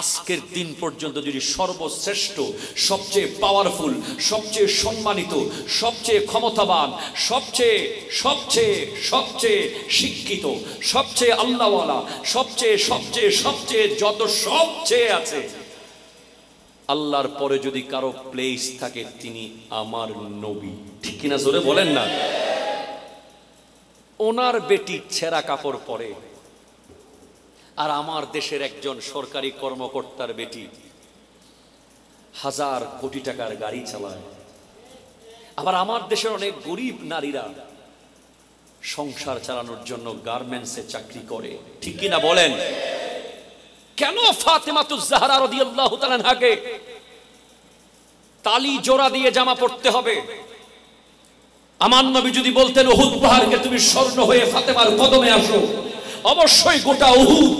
আজকের দিন পর্যন্ত যদি সর্বশ্রেষ্ঠ, সবচেয়ে পাওয়ারফুল, সবচেয়ে সম্মানিত, সবচেয়ে ক্ষমতাবান, সবচেয়ে সবচেয়ে সবচেয়ে শিক্ষিত, সবচেয়ে আল্লাহওয়ালা, সবচেয়ে সবচেয়ে সবচেয়ে যত সবচেয়ে আছে, আল্লাহর পরে যদি কারো প্লেস থাকে, তিনি আমার নবী। ঠিক কিনা জোরে বলেন না? ওনার বেটি ছেঁড়া কাপড় পরে, আর আমার দেশের একজন সরকারি কর্মকর্তার বেটি হাজার কোটি টাকার গাড়ি চালায়। আবার আমার দেশের অনেক গরিব নারীরা সংসার চালানোর জন্য গার্মেন্টসে চাকরি করে। ঠিক কিনা বলেন? কেন ফাতেমাতুজ জাহরা রাদিয়াল্লাহু তাআলা আনহাকে তালি জোড়া দিয়ে জামা পড়তে হবে? আমার নবী যদি বলতেন উহুদ পাহাড়কে তুমি স্বর্ণ হয়ে ফাতেমার কদমে আসো, অবশ্যই গোটা উহুদ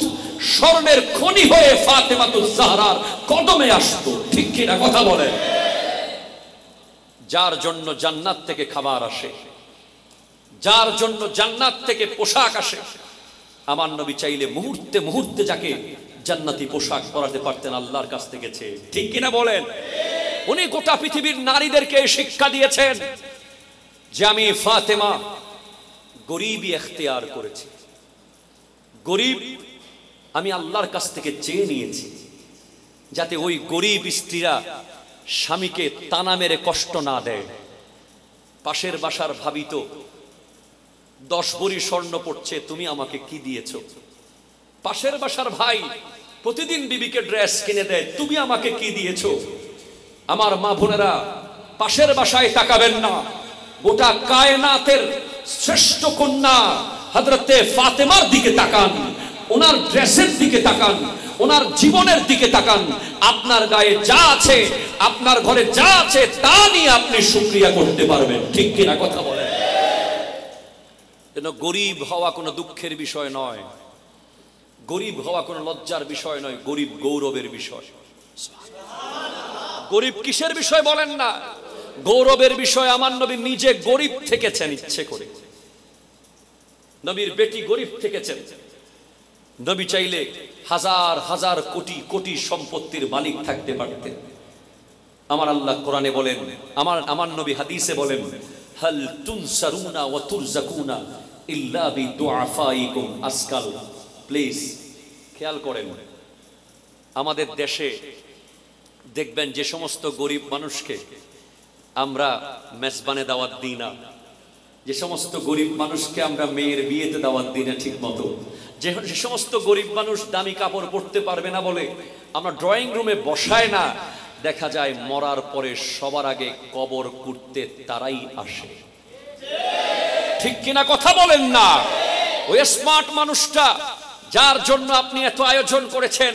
স্বর্ণের খনি হয়ে ফাতেমাতুজ জাহরার কদমে আসতো। ঠিক কিনা কথা বলেন? যার জন্য জান্নাত থেকে খাবার আসে, যার জন্য জান্নাত থেকে পোশাক আসে, আমার নবী চাইলে মুহূর্তে মুহূর্তে যাকে জান্নাতি পোশাক পরাতে পারতেন আল্লাহর কাছ থেকে চেয়ে। ঠিক কিনা বলেন? উনি গোটা পৃথিবীর নারীদেরকে শিক্ষা দিয়েছেন যে আমি ফাতেমা গরিবই এখতিয়ার করেছি, গরিব আমি আল্লাহর কাছ থেকে চেয়ে নিয়েছি, যাতে ওই গরিব স্ত্রীরা স্বামীকে তানা মেরে কষ্ট না দেয়। পাশের বাসার ভাবি তো 10 ভরি স্বর্ণ পড়ছে, তুমি আমাকে কি দিয়েছ? পাশের বাসার ভাই প্রতিদিন বিবিকে ড্রেস কিনে দেয়, তুমি আমাকে কি দিয়েছ? আমার মা বোনেরা, পাশের বাসায় তাকাবেন না, গোটা কায়নাতের শ্রেষ্ঠ কন্যা হযরতে ফাতেমার দিকে তাকান, ওনার ড্রেসের দিকে তাকান, ওনার জীবনের দিকে তাকান। আপনার গায়ে যা আছে, আপনার ঘরে যা আছে, তা নিয়ে আপনি শুকরিয়া করতে পারবেন। ঠিক কিনা কথা বলেন? যেন গরিব হওয়া কোনো দুঃখের বিষয় নয়, গরিব হওয়া কোনো লজ্জার বিষয় নয়, গরিব গৌরবের বিষয়। গরিব কিসের বিষয় বলেন না? গৌরবের বিষয়। আমার নবী নিজে গরিব থেকেছেন ইচ্ছে করে, নবীর বেটি গরিব থেকেছেন। নবী চাইলে হাজার হাজার কোটি কোটি সম্পত্তির মালিক থাকতে পারতেন। আমার আল্লাহ কোরআনে বলেন, আমার নবী হাদিসে বলেন, হাল তুনসারুনা ওয়া তুরজাকুনা ইল্লা বিদুআফাইকুম। আজকাল প্লিজ খেয়াল করেন, আমাদের দেশে দেখবেন যে সমস্ত গরিব মানুষকে আমরা মেজবানে দাওয়াত দিই না, যে সমস্ত গরিব মানুষকে আমরা মেয়ের বিয়েতে দাওয়াত দিই না ঠিক মতো, যে সমস্ত গরিব মানুষ দামি কাপড় পরতে পারবে না বলে আমরা ড্রয়িং রুমে বসায় না, দেখা যায় মরার পরে সবার আগে কবর করতে তারাই আসে। ঠিক কিনা কথা বলেন না? ওই স্মার্ট মানুষটা যার জন্য আপনি এত আয়োজন করেছেন,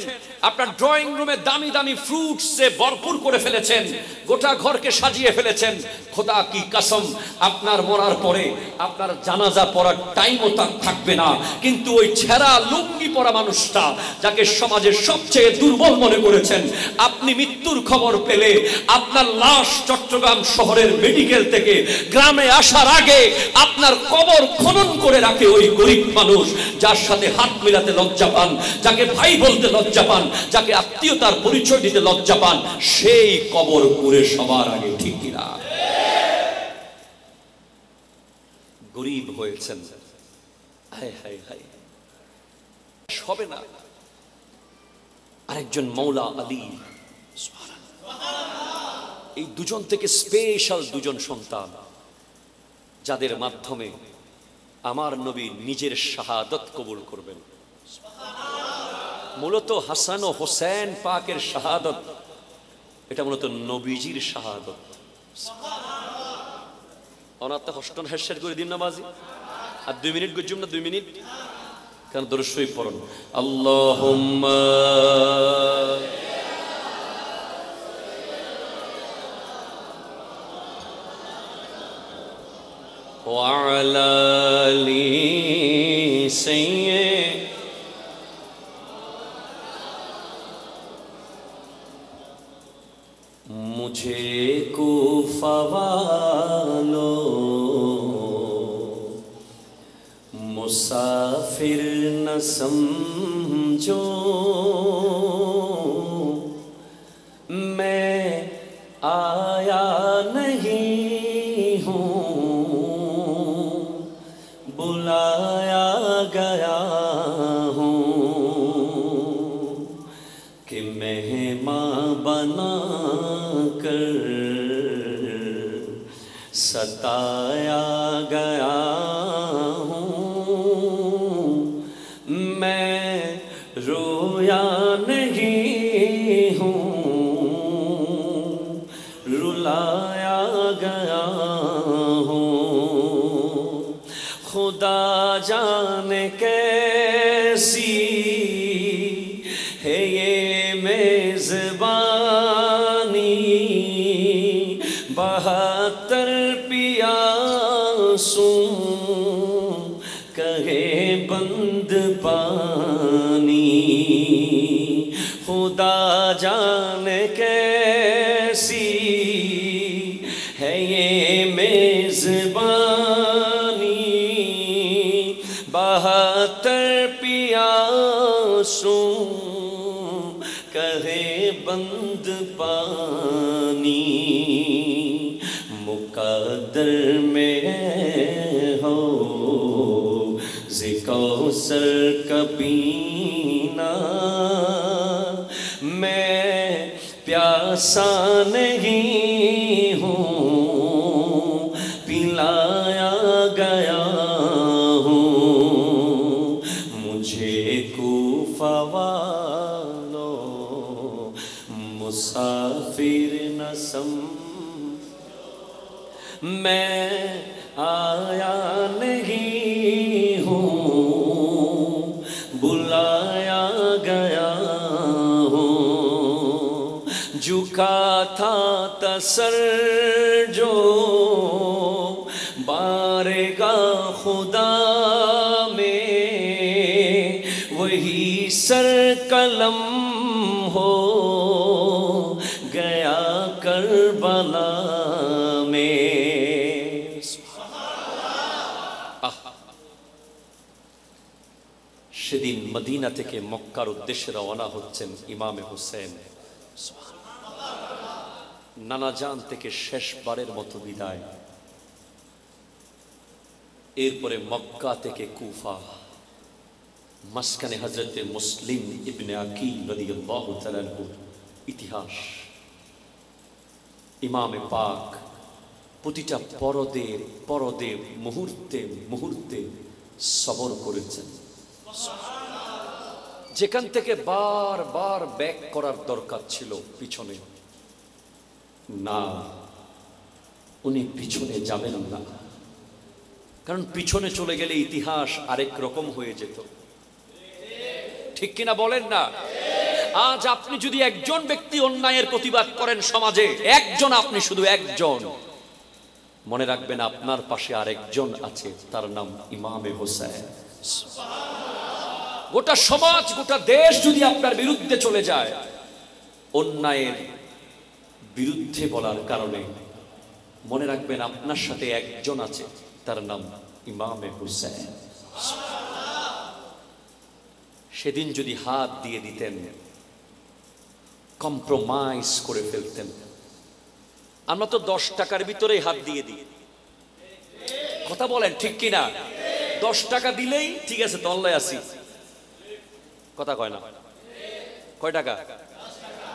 আপনার ড্রয়িং রুমে দামি দামি ফ্রুটসে ভরপুর করে ফেলেছেন, গোটা ঘরকে সাজিয়ে ফেলেছেন, খোদা কি কসম আপনার মরার পরে আপনার জানাজা পড়ার টাইমও তার থাকবে না। কিন্তু ওই ছেঁড়া লুঙ্গি পরা মানুষটা, যাকে সমাজের সবচেয়ে দুর্বল মনে করেছেন, আপনি মৃত্যুর খবর পেলে আপনার লাশ চট্টগ্রাম শহরের মেডিকেল থেকে গ্রামে আসার আগে আপনার কবর খনন করে রাখে ওই গরিব মানুষ, যার সাথে হাত মিলাতে লজ্জা পান, যাকে ভাই বলতে লজ্জা পান, যাকে আত্মীয়তার পরিচয় দিতে লজ্জা পান, সেই কবর করে সবার আগে। ঠিক কিনা? গরিব হয়েছেন, হায় হায় হায়, হবে না। আরেকজন মৌলা আলী, এই দুজন থেকে স্পেশাল দুজন সন্তান, যাদের মাধ্যমে আমার নবী নিজের শাহাদত কবুল করবেন। মূলত হাসান ও হোসেন পাকের শাহাদত, এটা মূলত নবীজির শাহাদত। অনাত্মা হস্টন হেসের করে দিন নামাজি, আর 2 মিনিট গুজুম না, 2 মিনিট, কারণ দরুদ শরীফ পড়ুন। আল্লাহুম্মা وعلى آل سيدنا مجھے کوفہ والوں مسافر نہ سمجھو، میں آیا نہیں ہوں بلایا گیا ہوں، کہ مہمان بنا کر ستایا گیا ہوں، میں رویا نہیں ہوں رلایا گیا ہوں، خدا جانے کیسی ہے یہ میزبانی، 72 پیاسوں کہے بند پانی، خدا جانے کیسی ہے یہ میزبانی، 72 پیاسوں کہے بند پانی، مقدر میں ہو کوثر کا پینا، میں پیاسا نہیں ہوں پلایا گیا ہوں، مجھے کوفہ والوں مسافر نہ میں آیا نہیں ہوں بلایا گیا ہوں، جھکا تھا سر جو بارگاہ خدا میں، وہی سر قلم ہو گیا کربلا میں۔ সেদিন মদিনা থেকে মক্কার উদ্দেশ্যে রওনা হচ্ছেন ইমামে হুসেন। নানা জান থেকে শেষবারের মতো বিদায়, এরপরে মক্কা থেকে কুফা, মাসকানে হযরতে মুসলিম ইবনে আকিল রাদিয়াল্লাহু তাআলা আনহু ইতিহাস। ইমামে পাক প্রতিটা পরদে পরদে মুহূর্তে মুহূর্তে সবর করেছেন। যেখান থেকে বারবার ব্যাক করার দরকার ছিল পিছনে, না, উনি পিছনে যাবেন না, কারণ পিছনে চলে গেলে ইতিহাস আরেক রকম হয়ে যেত। ঠিক কিনা বলেন না? আজ আপনি যদি একজন ব্যক্তি অন্যায়ের প্রতিবাদ করেন সমাজে, একজন, আপনি শুধু একজন, মনে রাখবেন আপনার পাশে আরেকজন আছে, তার নাম ইমামে হোসেন। গোটা সমাজ, গোটা দেশ যদি আপনার বিরুদ্ধে চলে যায় অন্যায়ের বিরুদ্ধে বলার কারণে, মনে রাখবেন আপনার সাথে একজন আছে, তার নাম ইমামে হুসেন। সেদিন যদি হাত দিয়ে দিতেন, কম্প্রোমাইজ করে ফেলতেন। আমরা তো 10 টাকার ভিতরেই হাত দিয়ে দিই, কথা বলেন ঠিক কিনা? 10 টাকা দিলেই ঠিক আছে, তল্লায় আসি, কথা কয় না? কয় টাকা?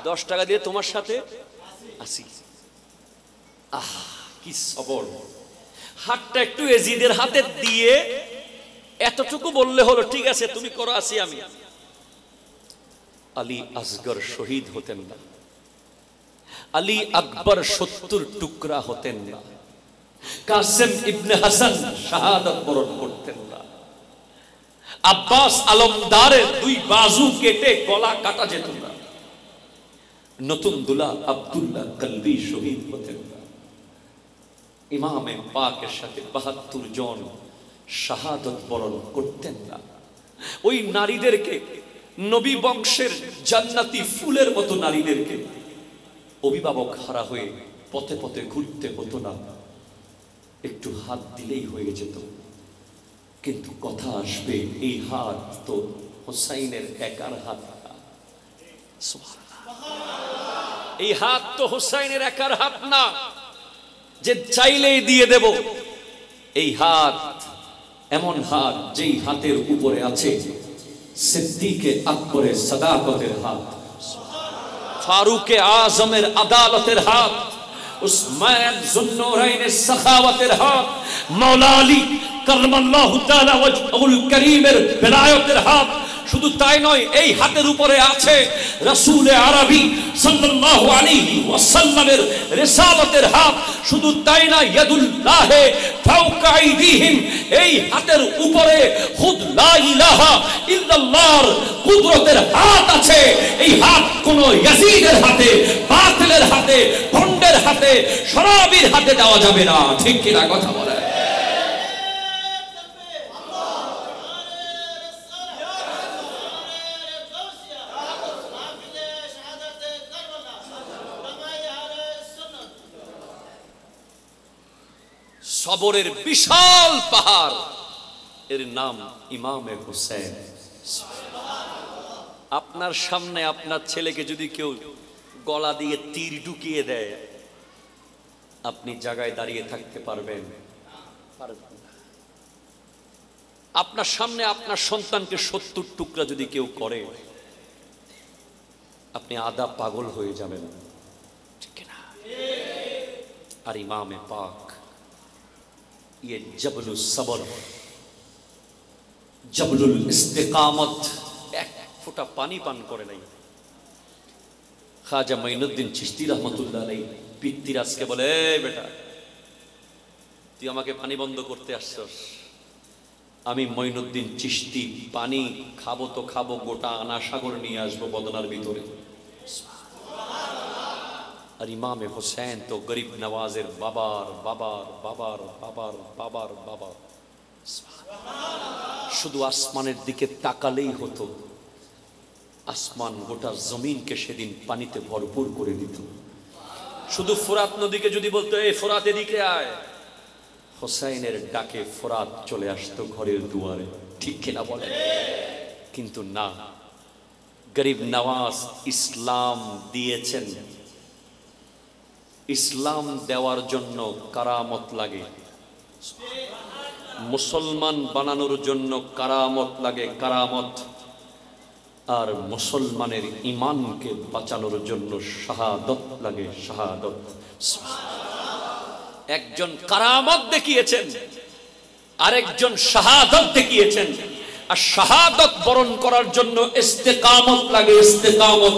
10 টাকা দিয়ে তোমার সাথে আসি। আহ, কি সবর! হাতটা একটু এজিদের হাতে দিয়ে এতটুকু বললে হলো, ঠিক আছে তুমি করো, আসি আমি। আলী আসগর শহীদ হতেন না, আলী আকবর 70 টুকরা হতেন না, কাসেম ইবনে হাসান শাহাদাত বরণ করতেন না, আব্বাস আলমদারের 2 বাজু কেটে গলা কাটা যেত না, নতুন দুলা আব্দুল্লাহ কলবি শহীদ হতেন না। ইমামে পাকের সাথে ৭২ জন শাহাদত বরণ করতেন না। ওই নারীদেরকে, নবী বংশের জান্নাতি ফুলের মতো নারীদেরকে অভিভাবক হারা হয়ে পথে পথে ঘুরতে হতো না, একটু হাত দিলেই হয়ে যেত। কিন্তু কথা আসবে, এই হাত তো হোসাইনের একার হাত না। এই হাত তো হোসাইনের একার হাত না যে চাইলেই দিয়ে দেব। এই হাত এমন হাত, যেই হাতের উপরে আছে সিদ্দিকে আকবরের সাদাকতের হাত, ফারুকে আজমের আদালতের হাত, উসমান যুন্নুরাইনের সাখাওয়াতের হাত, মাওলা আলী কাররামাল্লাহু তাআলা ওয়াজহুল কারীমের বেলায়েতের হাত। শুধু তাই নয়, এই হাতের উপরে আছে রাসূল আরবি সাল্লাল্লাহু আলাইহি ওয়াসাল্লামের রিসালাতের হাত। শুধু তাই না, ইয়াদুল্লাহি ফাওকা আইদিহিম, এই হাতের উপরে খুদ লা ইলাহা ইল্লাল্লাহর কুদরতের হাত আছে। এই হাত কোন ইয়াজিদের হাতে, বাতিলের হাতে, ভণ্ডের হাতে, শরাবির হাতে দেওয়া যাবে না। ঠিক কিনা কথা বলে? সবরের বিশাল পাহাড়, এর নাম ইমামে হোসেন। আপনার সামনে আপনার ছেলেকে যদি কেউ গলা দিয়ে তীর ঢুকিয়ে দেয়, আপনি জায়গায় দাঁড়িয়ে থাকতে পারবেন? আপনার সামনে আপনার সন্তানকে ৭০ টুকরা যদি কেউ করে, আপনি আধা পাগল হয়ে যাবেন, ঠিক না? আর ইমামে পাক ये जबलुल सबर, जबलुल इस्तिकामत, एक फुटा पानी पान करे नहीं। खाजा माइनुद्दीन चिश्ती रहमतुल्लाह अलैहि पित्तिराजके बोले, बेटा তুই আমাকে পানি বন্ধ করতে আসছস, আমি মাইনুদ্দীন চিশতি পানি খাবো তো খাবো, গোটা আনা সাগর নিয়ে আসবো বদনার ভিতরে। আর ইমামে হোসেন তো গরিব নওয়াজের বাবার বাবার বাবার বাবার বাবার বাবা। শুধু আসমানের দিকে তাকালেই হতো, আসমান গোটা জমিনকে সেদিন পানিতে ভরপুর করে দিত। শুধু ফোরাত নদীকে যদি বলতো, এই ফোরাত এদিকে আয়, হোসেনের ডাকে ফোরাত চলে আসতো ঘরের দুয়ারে, ঠিক কিনা বলেন? কিন্তু না, গরিব নওয়াজ ইসলাম দিয়েছেন। ইসলাম দেওয়ার জন্য কারামত লাগে, মুসলমান বানানোর জন্য কারামত লাগে, কারামত। আর মুসলমানের ঈমানকে বাঁচানোর জন্য শাহাদত লাগে, শাহাদত। একজন কারামত দেখিয়েছেন, আরেকজন শাহাদত দেখিয়েছেন। আর শাহাদত বরণ করার জন্য ইস্তেকামত লাগে, ইস্তেকামত।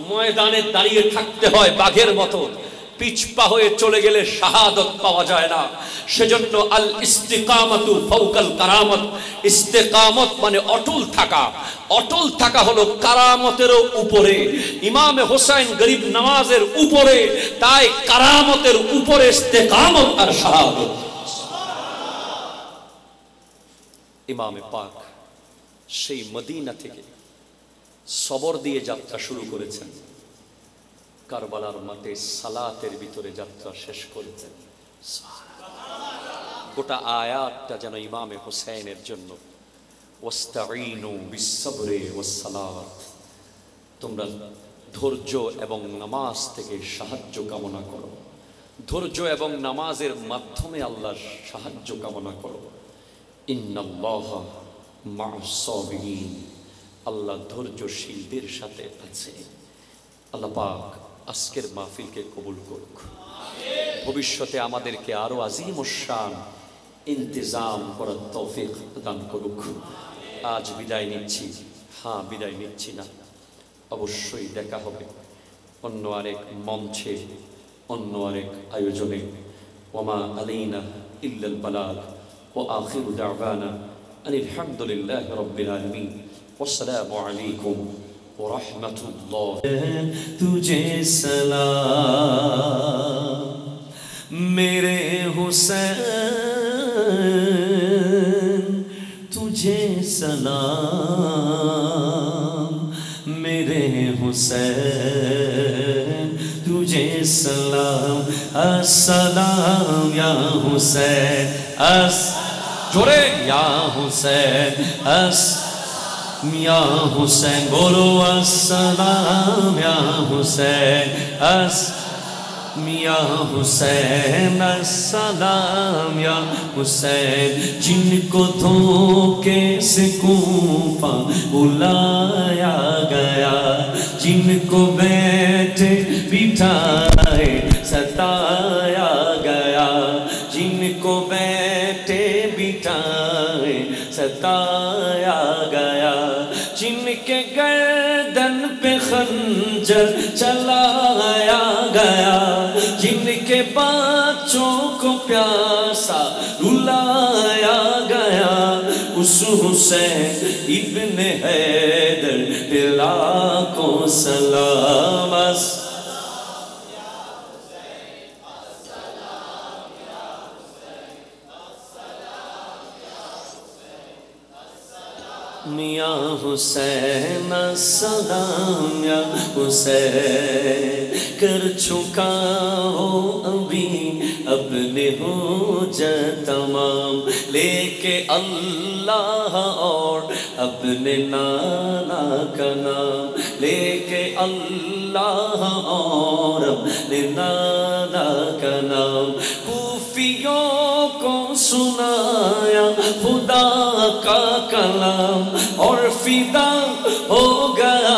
ময়দানে দাঁড়িয়ে থাকতে হয় বাঘের মতো, পিছপা হয়ে চলে গেলে শাহাদত পাওয়া যায় না। সেজন্য আল ইস্তিকামাতু ফাওকাল কারামত। ইস্তেকামত মানে অটল থাকা, অটল থাকা হলো কারামতেরও উপরে। ইমামে হোসেন গরিব নওয়াজের উপরে, তাই কারামতের উপরে ইস্তেকামত আর শাহাদত। ইমামে পাক সেই মদিনা থেকে সবর দিয়ে যাত্রা শুরু করেছেন, কারবালার মাঠে সালাতের ভিতরে যাত্রা শেষ করেছেন। গোটা আয়াতটা যেন ইমামে হোসেনের জন্য। ওয়াস্তাঈনু বিসসবরি ওয়াসসালাত, তোমরা ধৈর্য এবং নামাজ থেকে সাহায্য কামনা করো। ধৈর্য এবং নামাজের মাধ্যমে আল্লাহর সাহায্য কামনা করো। ইন্নাল্লাহা মা'আস সাবিরিন, আল্লাহ ধৈর্যশীলদের সাথে আছে। আল্লাহ পাক আজকের মাহফিলকে কবুল করুক, ভবিষ্যতে আমাদেরকে আরো আজিম শান ইন্তজাম করার তৌফিক দান করুক। আজ বিদায় নিচ্ছি, হ্যাঁ বিদায় নিচ্ছি না, অবশ্যই দেখা হবে অন্য আরেক মঞ্চে, অন্য আরেক আয়োজনে। ওমা আলাইনা ইল্লাল বালাগ ওয়া আখিরু দাওয়ানা আনিল হামদুলিল্লাহি রাব্বিল আলামিন। ওয়াসসালামু আলাইকুম ওয়া রাহমাতুল্লাহ। तुझे सलाम मेरे हुसैन तुझे सलाम, मेरे हुसैन तुझे सलाम, अस्सलाम या हुसैन, जोरे या हुसैन, या हुसैन, बोलो अस्सलाम या हुसैन, या हुसैन, अस्सलाम या हुसैन। जिनको धोखे से कूफा बुलाया गया, जिनको बैठे बिठाए सताया गया, जिनको बैठे बिठाए सताया गया, जिनके गर्दन पे खंजर चलाया गया, जिनके बच्चों को प्यासा रुलाया गया, उस हुसैन इब्ने हैदर दिला को सलाम। या हुसैन अस्सलाम या हुसैन, कर चुका हो अभी अपने हुज्जत तमाम, लेके अल्लाह और अपने नाना का नाम, लेके अल्लाह और अपने नाना का नाम। कूफियों को सुनाया खुदा का कलाम, और फिदा हो गया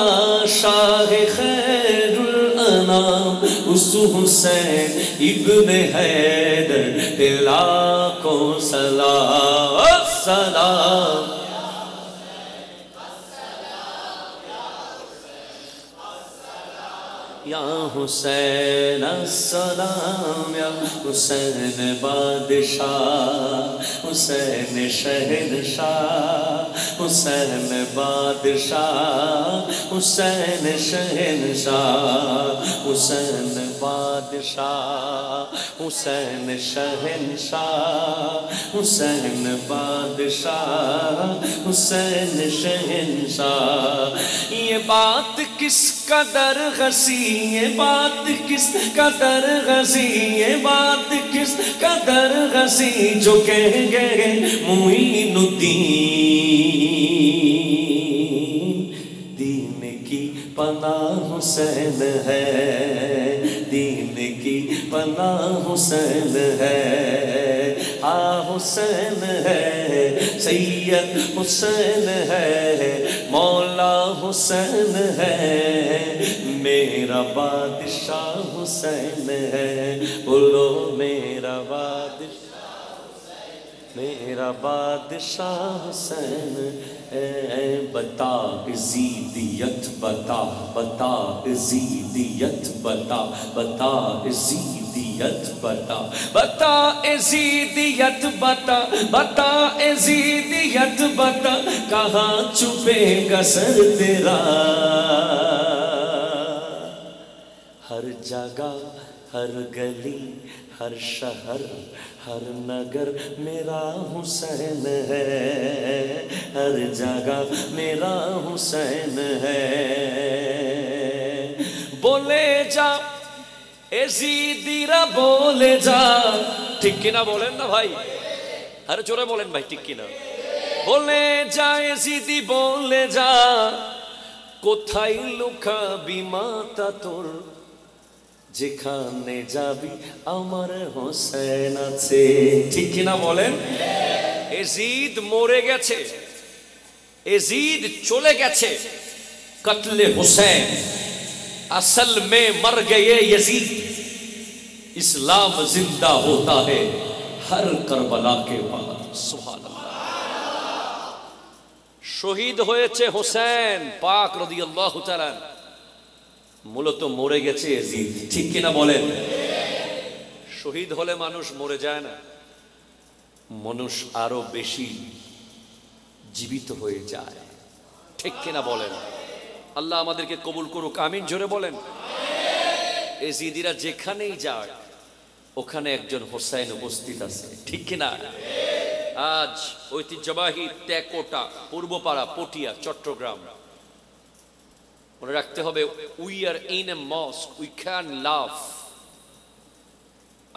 शाह खैरुल अनाम, उस हुसैन इब्ने हैदर दिला को सलाम, सलाम। या हुसैन अस्सलाम या हुसैन बादशाह, हुसैन शहनशाह, हुसैन बादशाह, हुसैन शहनशाह, हुसैन बादशाह, हुसैन शहनशाह, हुसैन बादशाह, हुसैन शहनशाह। ये बात किस कदर हसी, ये बात किस कदर हसी, ये बात किस कदर हसी, जो कह गए मुईनुद्दीन, दीन की पनाह हुसैन है, दीन की पनाह हुसैन है, आ हुसैन है, सैयद हुसैन है, मौला हुसैन है, मेरा बादशाह हुसैन है, बोलो मेरा बादशाह, मेरा बादशाह हुसैन है। बता इज़ीदियत बता, बता इज़ीदियत बता, बता इज़ीदियत बता, बता इज़ीदियत बता, बता इज़ीदियत बता, कहाँ छुपेगा सर तेरा। हर जगह हर गली हर शहर हर नगर मेरा हुसैन है, हर जगह मेरा हुसैन है। बोले जा এজিদিরা বলে যা, ঠিক কিনা বলেন না ভাই? আরে জোরে বলেন ভাই, ঠিক কিনা? বলে যা এজিদি বলে যা, কোথায় লুকাবি মাতা তোর, যেখানে যাবি আমার হোসেন আছে। ঠিক কিনা বলেন? এজিদ মরে গেছে, এজিদ চলে গেছে, কতলে হুসैन असल में मर गए यजीद, इस्लाम जिंदा होता है हर करबला के बाद। सुभान अल्लाह। শহীদ হয়েছে হোসেন পাক রাদিয়াল্লাহু তাআলা, মূলত মরে গেছে ইয়াজিদ। ঠিক কিনা বলেন? শহীদ হলে মানুষ মরে যায় না, মানুষ আরো বেশি জীবিত হয়ে যায়। ঠিক কিনা বলেন? আল্লাহ আমাদেরকে কবুল করুক, আমিন জোরে বলেন। ইয়াজিদিরা যেখানেই যায় ওখানে একজন হোসাইন উপস্থিত আছে, ঠিক কিনা? আজ ঐতিহ্যবাহী ত্যাকোটা, পূর্বপাড়া, পটিয়া, চট্টগ্রাম। মনে রাখতে হবে, we are in a mosque, we can love.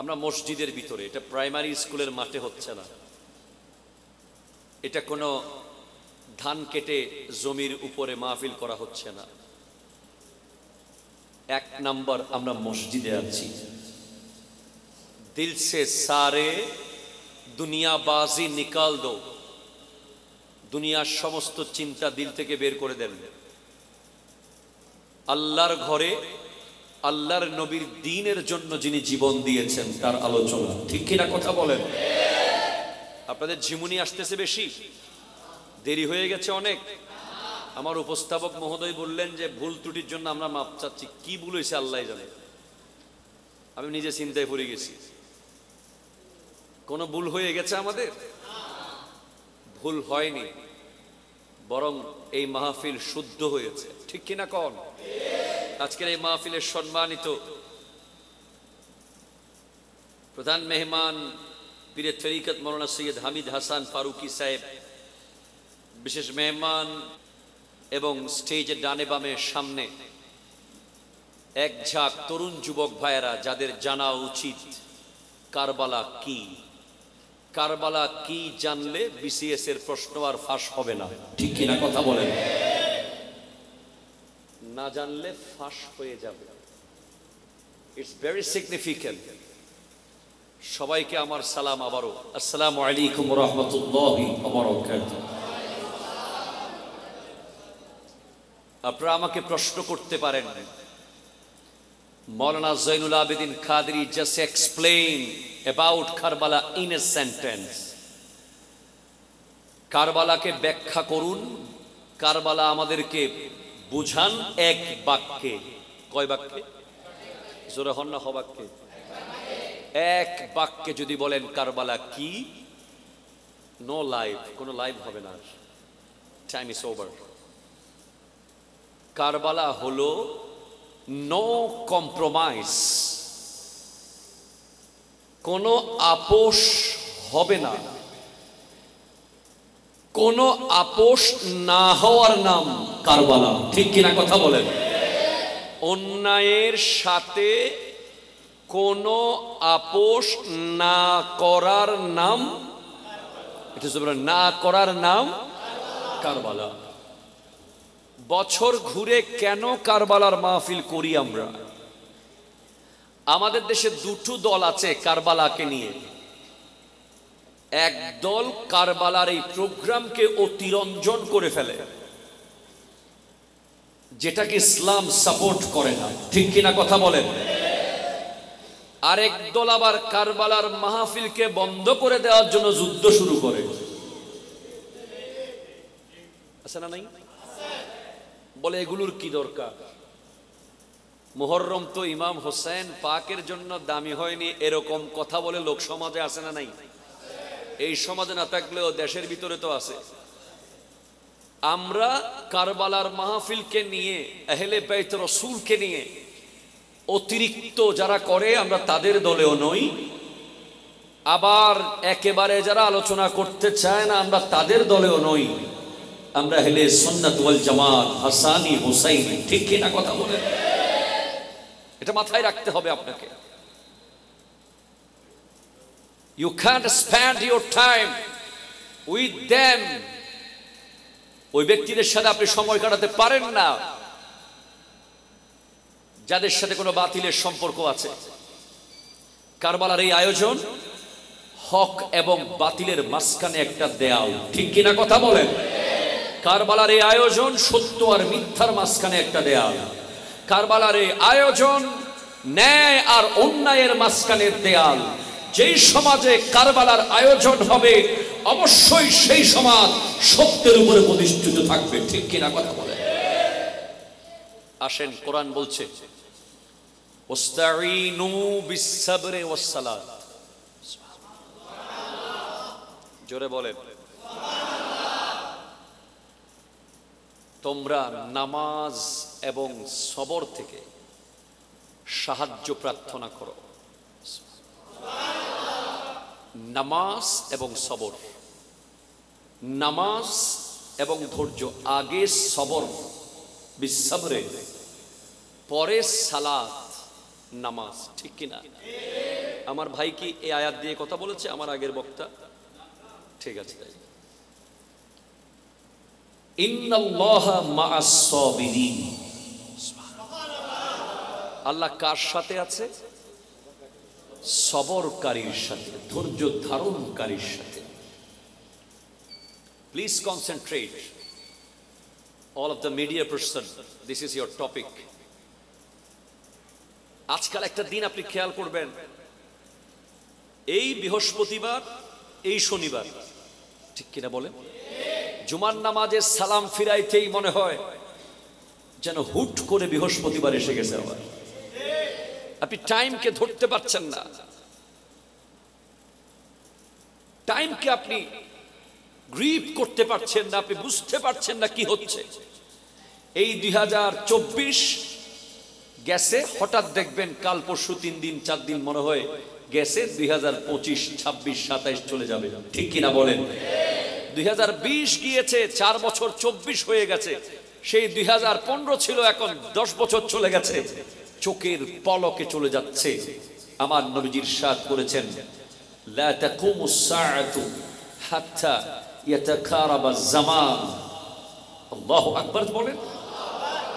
আমরা মসজিদের ভিতরে, এটা প্রাইমারি স্কুলের মাঠে হচ্ছে না, এটা কোনো ধান কেটে জমির উপরে মাহফিল করা হচ্ছে না। এক নাম্বার, আমরা মসজিদে আছি। দিল সে সারে দুনিয়াবাজি নিকাল দো, দুনিয়ার সমস্ত চিন্তা দিল থেকে বের করে দেন। আল্লাহর ঘরে আল্লাহর নবীর দ্বীনের জন্য যিনি জীবন দিয়েছেন তার আলোচনা, ঠিক কিনা কথা বলেন? আপনাদের ঝিমুনি আসতেছে বেশি, দেরি হয়ে গেছে অনেক। আমার উপস্থাপক মহোদয় বললেন যে ভুল ত্রুটির জন্য আমরা মাপ চাচ্ছি। কি ভুল হয়েছে আল্লাহ জানে, আমি নিজে চিন্তায় পড়ে গেছি। কোনো ভুল হয়ে গেছে আমাদের? ভুল হয়নি, বরং এই মাহফিল শুদ্ধ হয়েছে, ঠিক কিনা কন? আজকের এই মাহফিলের সম্মানিত প্রধান মেহমান পীরে তরিকত মৌলানা সৈয়দ হামিদ হাসান ফারুকি সাহেব, বিশেষ মেহমান, এবং স্টেজের ডানে বামে সামনে এক ঝাঁক তরুণ যুবক ভাইয়েরা, যাদের জানা উচিত কারবালা কি। কারবালা কি জানলে বিসিএস এর প্রশ্ন আর ফাঁস হবে না, ঠিক কিনা কথা বলেন? না জানলে ফাঁস হয়ে যাবে। It's very significant. সবাইকে আমার সালাম আবারও, আসসালামু আলাইকুম ওয়া রাহমাতুল্লাহি ওয়া বারাকাতুহু। আপনারা আমাকে প্রশ্ন করতে পারেন, Maulana Zainul Abedin Qadri just explain about Karbala in a sentence. কারবালাকে ব্যাখ্যা করুন, কারবালা আমাদেরকে বুঝান এক বাক্যে। কয় বাক্যে? জোরে হন না, হ বাক্যে? এক বাক্যে যদি বলেন কারবালা কি, নো লাইভ, কোনো লাইভ হবে না, টাইম ইজ ওভার। কারবালা হলো নো কম্প্রোমাইজ, কোনো আপোষ হবে না। কোনো আপোষ না হওয়ার নাম কারবালা, ঠিক কিনা কথা বলেন? অন্যায়ের সাথে কোনো আপোষ না করার নাম, না করার নাম কারবালা। বছর ঘুরে কেন কারবালার মাহফিল করি আমরা? আমাদের দেশে দুটো দল আছে কারবালাকে নিয়ে। এক দল কারবালার এই প্রোগ্রামকে অতিরঞ্জন করে ফেলে, যেটাকে ইসলাম সাপোর্ট করে না, ঠিক কিনা কথা বলেন? আরেক দল আবার কারবালার মাহফিলকে বন্ধ করে দেওয়ার জন্য যুদ্ধ শুরু করে। আছে না নাই? বলে এগুলোর কি দরকার? মুহররম তো ইমাম হোসেন পাকের জন্য দামি হয়নি, এরকম কথা বলে লোক সমাজে আছে না নাই? এই সমাজে না থাকলেও দেশের ভিতরে তো আছে। আমরা কারবালার মাহফিলকে নিয়ে, আহলে বাইত রাসূলকে নিয়ে অতিরিক্ত যারা করে আমরা তাদের দলেও নই, আবার একেবারে যারা আলোচনা করতে চায় না আমরা তাদের দলেও নই। আমরা আহলে সুন্নাত ওয়াল জামাত, হাসানি হুসাইনি, ঠিক কিনা কথা বলেন? এটা মাথায় রাখতে হবে আপনাকে। You can't spend your time with them. ওই ব্যক্তিদের সাথে আপনি সময় কাটাতে পারেন না যাদের সাথে কোনো বাতিলের সম্পর্ক আছে। কারবালার এই আয়োজন হক এবং বাতিলের মাঝখানে একটা দেয়াল, ঠিক কিনা কথা বলেন? কারবালার এই আয়োজন সত্য আর মিথ্যার মাঝখানে একটা দেয়াল। কারবালার এই আয়োজন ন্যায় আর অন্যায়ের মাঝখানের দেয়াল। যেই সমাজে কারবালার আয়োজন হবে অবশ্যই সেই সমাজ সত্যের উপরে প্রতিষ্ঠিত থাকবে, ঠিক কিনা কথা বলে? আসেন, কোরআন বলছে ওয়াস্তাঈনু বিস-সাবরি ওয়াস-সালাত। জোরে বলেন, তোমরা নামাজ এবং সবর থেকে সাহায্য প্রার্থনা করো। নামাজ এবং সবর, নামাজ এবং ধৈর্য, আগে সবর বিসবরে, পরে সালাত নামাজ, ঠিক কিনা? আমার ভাই কি এই আয়াত দিয়ে কথা বলেছে আমার আগের বক্তা? ঠিক আছে। ইন্নাল্লাহা মা'আস সাবিরিন, আল্লাহ কার সাথে আছে? সবরকারীর সাথে, ধৈর্য ধারণকারীর সাথে। Please concentrate, all of the media person, this is your topic. আজকাল একটা দিন আপনি খেয়াল করবেন, এই বৃহস্পতিবার, এই শনিবার, ঠিক কিনা বলেন? জুমার নামাজের সালাম ফিরাইতেই মনে হয় যেন হুট করে বৃহস্পতিবার এসে গেছে আবার। আপনি টাইমকে ধরতে পারছেন না, টাইমকে আপনি গ্রিপ করতে পারছেন না, আপনি বুঝতে পারছেন না কি হচ্ছে। এই 2024 গেছে, হঠাৎ দেখবেন কাল পরশু 3 দিন 4 দিন মনে হয় গেছে 2025, 26, 27 চলে যাবে, ঠিক কিনা বলেন? 2020 গিয়েছে, 4 বছর 24 হয়ে গেছে, সেই 2015 ছিল, এখন 10 বছর চলে গেছে, চোখের পলকে চলে যাচ্ছে। আমার নবীজি ইরশাদ করেছেন, লা তাকুমুস সাআতু হাত্তা ইয়াতাকারাবা জামান। আল্লাহু আকবার বলেন।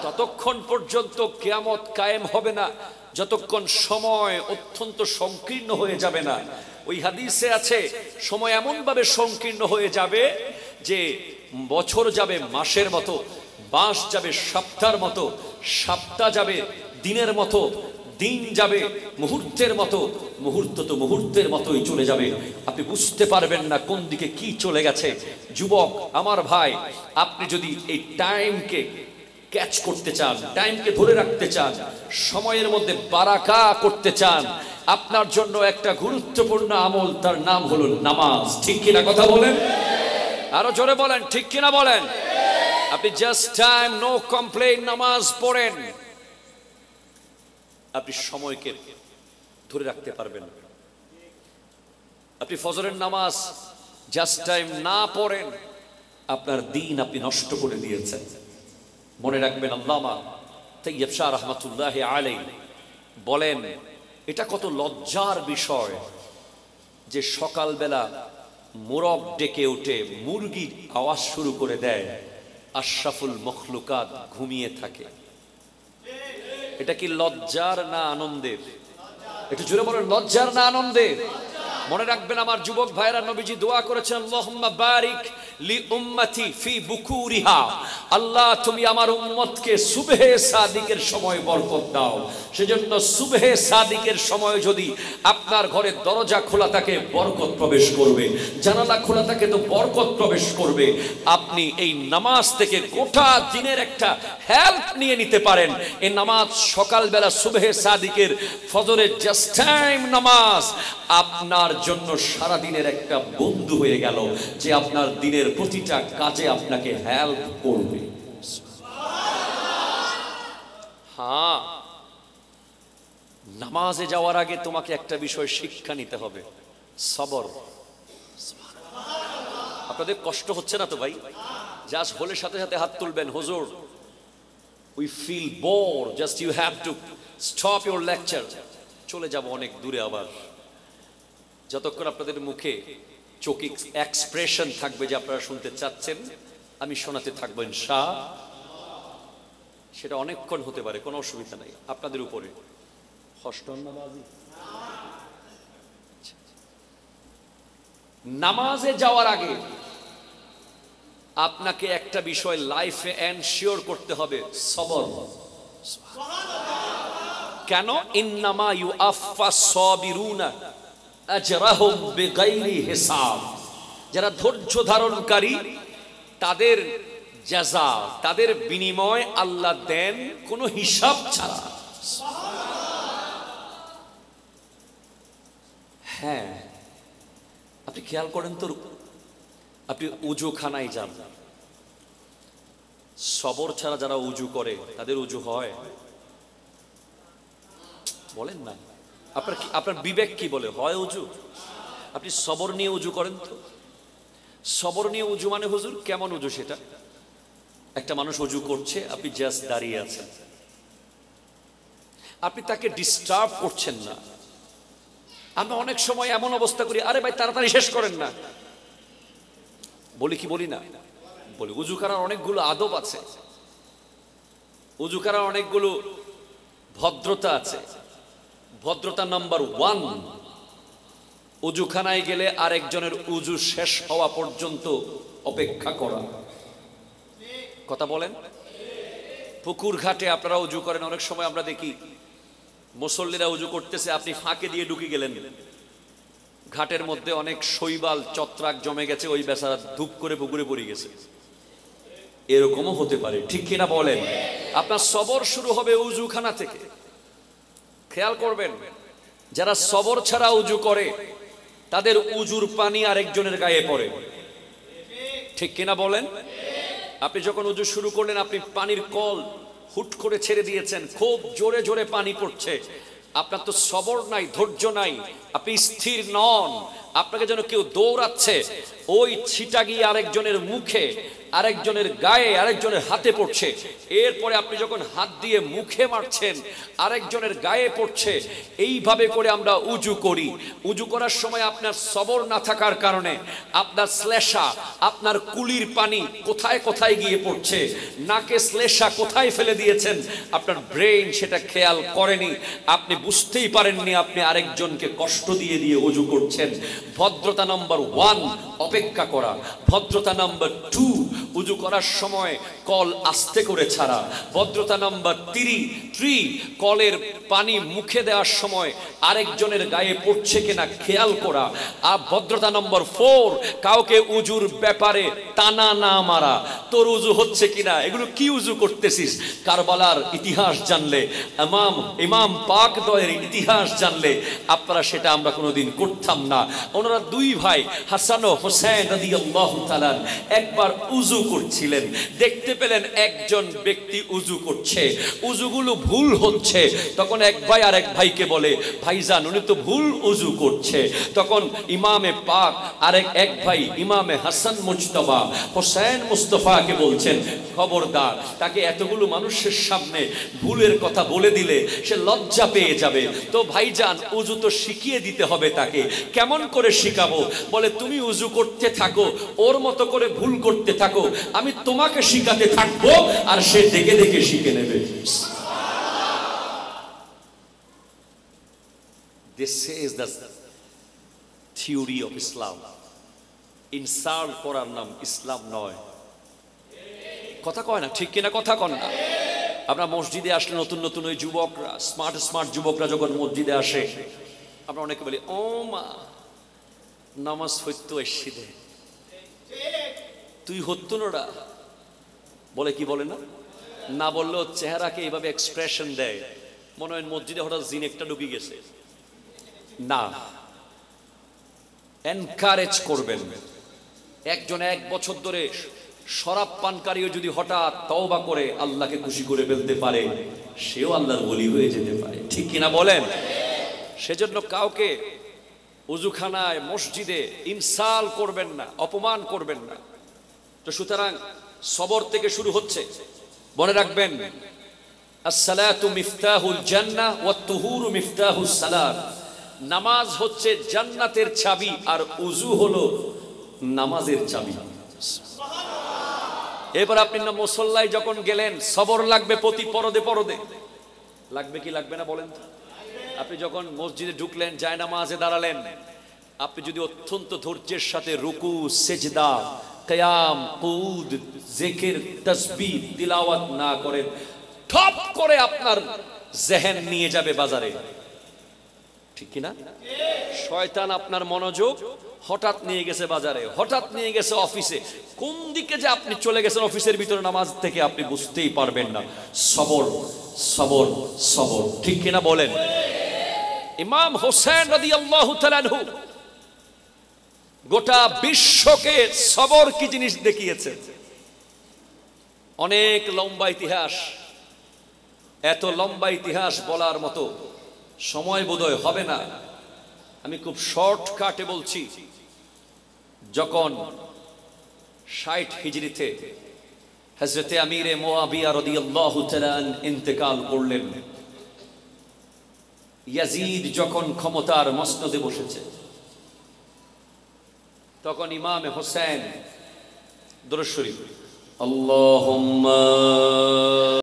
ততক্ষণ পর্যন্ত কিয়ামত কায়েম হবে না যতক্ষণ সময় অত্যন্ত সংকীর্ণ হয়ে যাবে না। ওই হাদিসে আছে, সময় এমন ভাবে সংকীর্ণ হয়ে যাবে যে বছর যাবে মাসের মতো, মাস যাবে সপ্তাহের মতো, সপ্তাহ যাবে দিনের মতো, দিন যাবে মুহূর্তের মতো, মুহূর্ত তো মুহূর্তের মতোই চলে যাবে। আপনি বুঝতে পারবেন না কোন দিকে কি চলে গেছে। যুবক আমার ভাই, আপনি যদি এই টাইমকে ক্যাচ করতে চান, টাইমকে ধরে রাখতে চান, সময়ের মধ্যে বারাকা করতে চান, আপনার জন্য একটা গুরুত্বপূর্ণ আমল, তার নাম হলো নামাজ, ঠিক কিনা কথা বলেন? আরো জোরে বলেন, ঠিক কিনা বলেন? আপনি জাস্ট টাইম, নো কমপ্লেইন নামাজ পড়েন, আপনি সময়কে ধরে রাখতে পারবেন। আপনি ফজরের নামাজ জাস্ট টাইম না পড়েন, আপনার দিন আপনি নষ্ট করে দিয়েছেন। মনে রাখবেন, আল্লামা তাইয়্যিব শাহ রাহমাতুল্লাহি আলাইহি বলেন, এটা কত লজ্জার বিষয় যে সকালবেলা মোরগ ডেকে উঠে মুরগির আওয়াজ শুরু করে দেয়, আশরাফুল মখলুকাত ঘুমিয়ে থাকে। এটা কি লজ্জার না আনন্দের? একটু জোরে বলেন, লজ্জার না আনন্দের? মনে রাখবেন আমার যুবক ভাইরা, নবীজি দোয়া করেছেন, আল্লাহুম্মা বারিক লি উম্মতি ফি বুকুরিহা, আল্লাহ তুমি আমার উম্মতকে সুবহে সাদিকের সময় বরকত দাও। সেজন্য সুবহে সাদিকের সময় যদি আপনার ঘরের দরজা খোলা থাকে বরকত প্রবেশ করবে, জানালা খোলা থাকে তো বরকত প্রবেশ করবে। আপনি এই নামাজ থেকে গোটা দিনের একটা হেল্প নিয়ে নিতে পারেন। এই নামাজ সকালবেলা সুবহে সাদিকের ফজরের জাস্ট টাইম নামাজ আপনার জন্য সারা দিনের একটা বন্ধু হয়ে গেল, যে আপনার দিনের প্রতিটা কাজে আপনাকে হেল্প করবে। হ্যাঁ, নামাজে যাওয়ার আগে তোমাকে একটা বিষয় শিক্ষা নিতে হবে, সবর। আপনাদের কষ্ট হচ্ছে না তো ভাই? জাস্ট হলে সাথে সাথে হাত তুলবেন, হুজুর we feel bore, just you have to stop your lecture. চলে যাব অনেক দূরে আবার। যতক্ষণ আপনাদের মুখে চোখে এক্সপ্রেশন থাকবে যে আপনারা শুনতে চাচ্ছেন, আমি শোনাতে থাকবো ইনশাআল্লাহ। সেটা অনেকক্ষণ হতে পারে, কোনো অসুবিধা নাই, আপনাদের উপরে। নামাজে যাওয়ার আগে আপনাকে একটা বিষয় লাইফে এনশিওর করতে হবে, সবর। কেন? ইন্নামা ইউআফফাস সাবিরুনা আজরাহুম বিগাইরি হিসাব। যারা ধৈর্য ধারণকারী তাদের জাযা, তাদের বিনিময় আল্লাহ দেন কোনো হিসাব ছাড়া। হ্যাঁ, আপনি খেয়াল করেন তো, আপনি উজুখানায় যান, সবর ছাড়া যারা উজু করে তাদের উজু হয়? বলেন না। আপনার বিবেক কি বলে? হয় উজু? আপনি সবর নিয়ে উজু করেন তো? সবর নিয়ে উজু মানে হুজুর কেমন উজু সেটা? একটা মানুষ উজু করছে, আপনি জাস্ট দাঁড়িয়ে আছেন, আপনি তাকে ডিস্টার্ব করছেন না। আমরা অনেক সময় এমন অবস্থা করি, আরে ভাই তাড়াতাড়ি শেষ করেন না, বলি কি বলি না? বলি। উজু করার অনেকগুলো আদব আছে, উজু করার অনেকগুলো ভদ্রতা আছে। ভদ্রতা নাম্বার 1, উজুখানায় গেলে আরেকজনের উজু শেষ হওয়া পর্যন্ত অপেক্ষা করা। কথা বলেন? পুকুর ঘাটে আপনারা উজু করেন, অনেক সময় আমরা দেখি মুসল্লিরা উজু করতেছে, আপনি ফাঁকে দিয়ে ঢুকে গেলেন, ঘাটের মধ্যে অনেক শৈবাল চত্রাক জমে গেছে, ওই বেচারা ধূপ করে পুকুরে পড়ে গেছে। এরকমও হতে পারে, ঠিক কিনা বলেন? আপনার সবর শুরু হবে উজুখানা থেকে। খেয়াল করবেন, যারা সবর ছাড়া উজু করে তাদের উজুর পানি আরেকজনের গায়ে পড়ে, ঠিক কিনা বলেন? আপনি যখন উজু শুরু করলেন, আপনি পানির কল হুট করে ছেড়ে দিয়েছেন, খুব জোরে জোরে পানি পড়ছে, আপনার তো সবর নাই, ধৈর্য নাই, আপনি স্থির নন, আপনাকে যেন কেউ দৌড়াচ্ছে, ওই ছিটা গিয়ে আরেকজনের মুখে, আরেকজনের গায়ে, আরেকজনের হাতে পড়ছে। এরপরে আপনি যখন হাত দিয়ে মুখে মারছেন, আরেকজনের গায়ে পড়ছে। এইভাবে করে আমরা উজু করি। উজু করার সময় আপনার সবর না থাকার কারণে আপনার শ্লেষা, আপনার কুলির পানি কোথায় কোথায় গিয়ে পড়ছে, নাকে শ্লেষা কোথায় ফেলে দিয়েছেন, আপনার ব্রেইন সেটা খেয়াল করেনি, আপনি বুঝতেই পারেননি, আপনি আরেকজনকে কষ্ট দিয়ে দিয়ে উজু করছেন। ভদ্রতা নাম্বার 1 অপেক্ষা করা। ভদ্রতা নাম্বার 2 উজু করার সময় কল আস্তে করে ছাড়া। ভদ্রতা নাম্বার 3 কলের পানি মুখে দেওয়ার সময় আরেকজনের গায়ে পড়ছে কিনা খেয়াল করা। আর ভদ্রতা নাম্বার 4 কাউকে উজুর ব্যাপারে টানা না মারা, তোর উজু হচ্ছে কিনা, এগুলো কি উজু করতেছিস। কারবালার ইতিহাস জানলে, ইমাম পাক দয়ের ইতিহাস জানলে আপনারা সেটা আমরা কোনোদিন করতাম না। ওনারা 2 ভাই হাসান ও হোসেন রাদিয়াল্লাহু তাআলা একবার উজু করছিলেন, দেখতে পেলেন একজন ব্যক্তি উজু করছে, উজুগুলো ভুল হচ্ছে। তখন এক ভাই আর এক ভাইকে বলে, ভাইজান উনি তো ভুল উজু করছে। তখন ইমামে পাক আর এক ভাই ইমামে হাসান মুজতবা হোসেন মুস্তফাকে বলছেন, খবরদার, তাকে এতগুলো মানুষের সামনে ভুলের কথা বলে দিলে সে লজ্জা পেয়ে যাবে। তো ভাইজান উজু তো শিখিয়ে দিতে হবে তাকে। কেমন করে শিখাবো? বলে তুমি উজু করতে থাকো, ওর মতো করে ভুল করতে থাকো, আমি তোমাকে শিখাতে থাকবো, আর সে দেখে দেখে শিখে নেবে। This is the theory of Islam. Insult করার নাম ইসলাম নয়। কথা কয় না, ঠিক কিনা? কথা কন না। আমরা মসজিদে আসলে নতুন নতুন ওই যুবকরা, স্মার্ট স্মার্ট যুবকরা যখন মসজিদে আসে, আমরা অনেকে বলি, ও মা নামাজ হইতো এসছি দে, তুই হতো না। বলে কি বলে না? না বললেও চেহারাকে এইভাবে এক্সপ্রেশন দেয়, মনে হয় মসজিদে হঠাৎ জিন একটা ঢুকে গেছে। না, এনকারেজ করবেন। একজন 1 বছর ধরে শরাব পানকারীও যদি হঠাৎ তওবা করে আল্লাহকে খুশি করে ফেলতে পারে, সেও আল্লাহর ওলি হয়ে যেতে পারে, ঠিক কিনা বলেন? সেজন্য কাউকে উজুখানায় মসজিদে ইনসাল করবেন না, অপমান করবেন না। তো সুতরাং সবর থেকে শুরু হচ্ছে। মনে রাখবেন, আসসালাতু মিফতাহুল জান্নাহ ওয়াত তুহুরু মিফতাহুস সালাত। নামাজ হচ্ছে জান্নাতের চাবি, আর উজু হলো নামাজের চাবি। এবার আপনি না মুসল্লায় যখন গেলেন, সবর লাগবে প্রতি পরদে পরদে। লাগবে কি লাগবে না বলেন তো? আপনি যখন মসজিদে ঢুকলেন, জায়নামাজে দাঁড়ালেন, আপনি যদি অত্যন্ত ধৈর্যের সাথে রুকু, সেজদা, কিয়াম, কুদ, জিকির, তাসবিহ, তিলাওয়াত না করেন, ঠপ করে আপনার জেহেন নিয়ে যাবে বাজারে, ঠিক কিনা? শয়তান আপনার মনোযোগ হঠাৎ নিয়ে গেছে বাজারে, হঠাৎ নিয়ে গেছে অফিসে, কোন দিকে যে আপনি চলে গেছেন অফিসের ভিতরে নামাজ থেকে আপনি বুঝতেই পারবেন না। সবর, সবর, সবর, ঠিক কিনা বলেন? ইমাম হোসেন রাদিয়াল্লাহু তাআলা আনহু গোটা বিশ্বকে সবর কি জিনিস দেখিয়েছেন। অনেক লম্বা ইতিহাস, এত লম্বা ইতিহাস বলার মতো সময় বোধহয় হবে না, আমি খুব শর্টকাটে বলছি। যখন 60 হিজরিতে হযরতে আমিরে মুআবিয়া রাদিয়াল্লাহু তাআলা ইন্তেকাল করলেন, ইয়াজিদ যখন ক্ষমতার মসনদে বসেছে, তখন ইমামে হোসেন দরুদ শরীফ আল্লাহুম্মা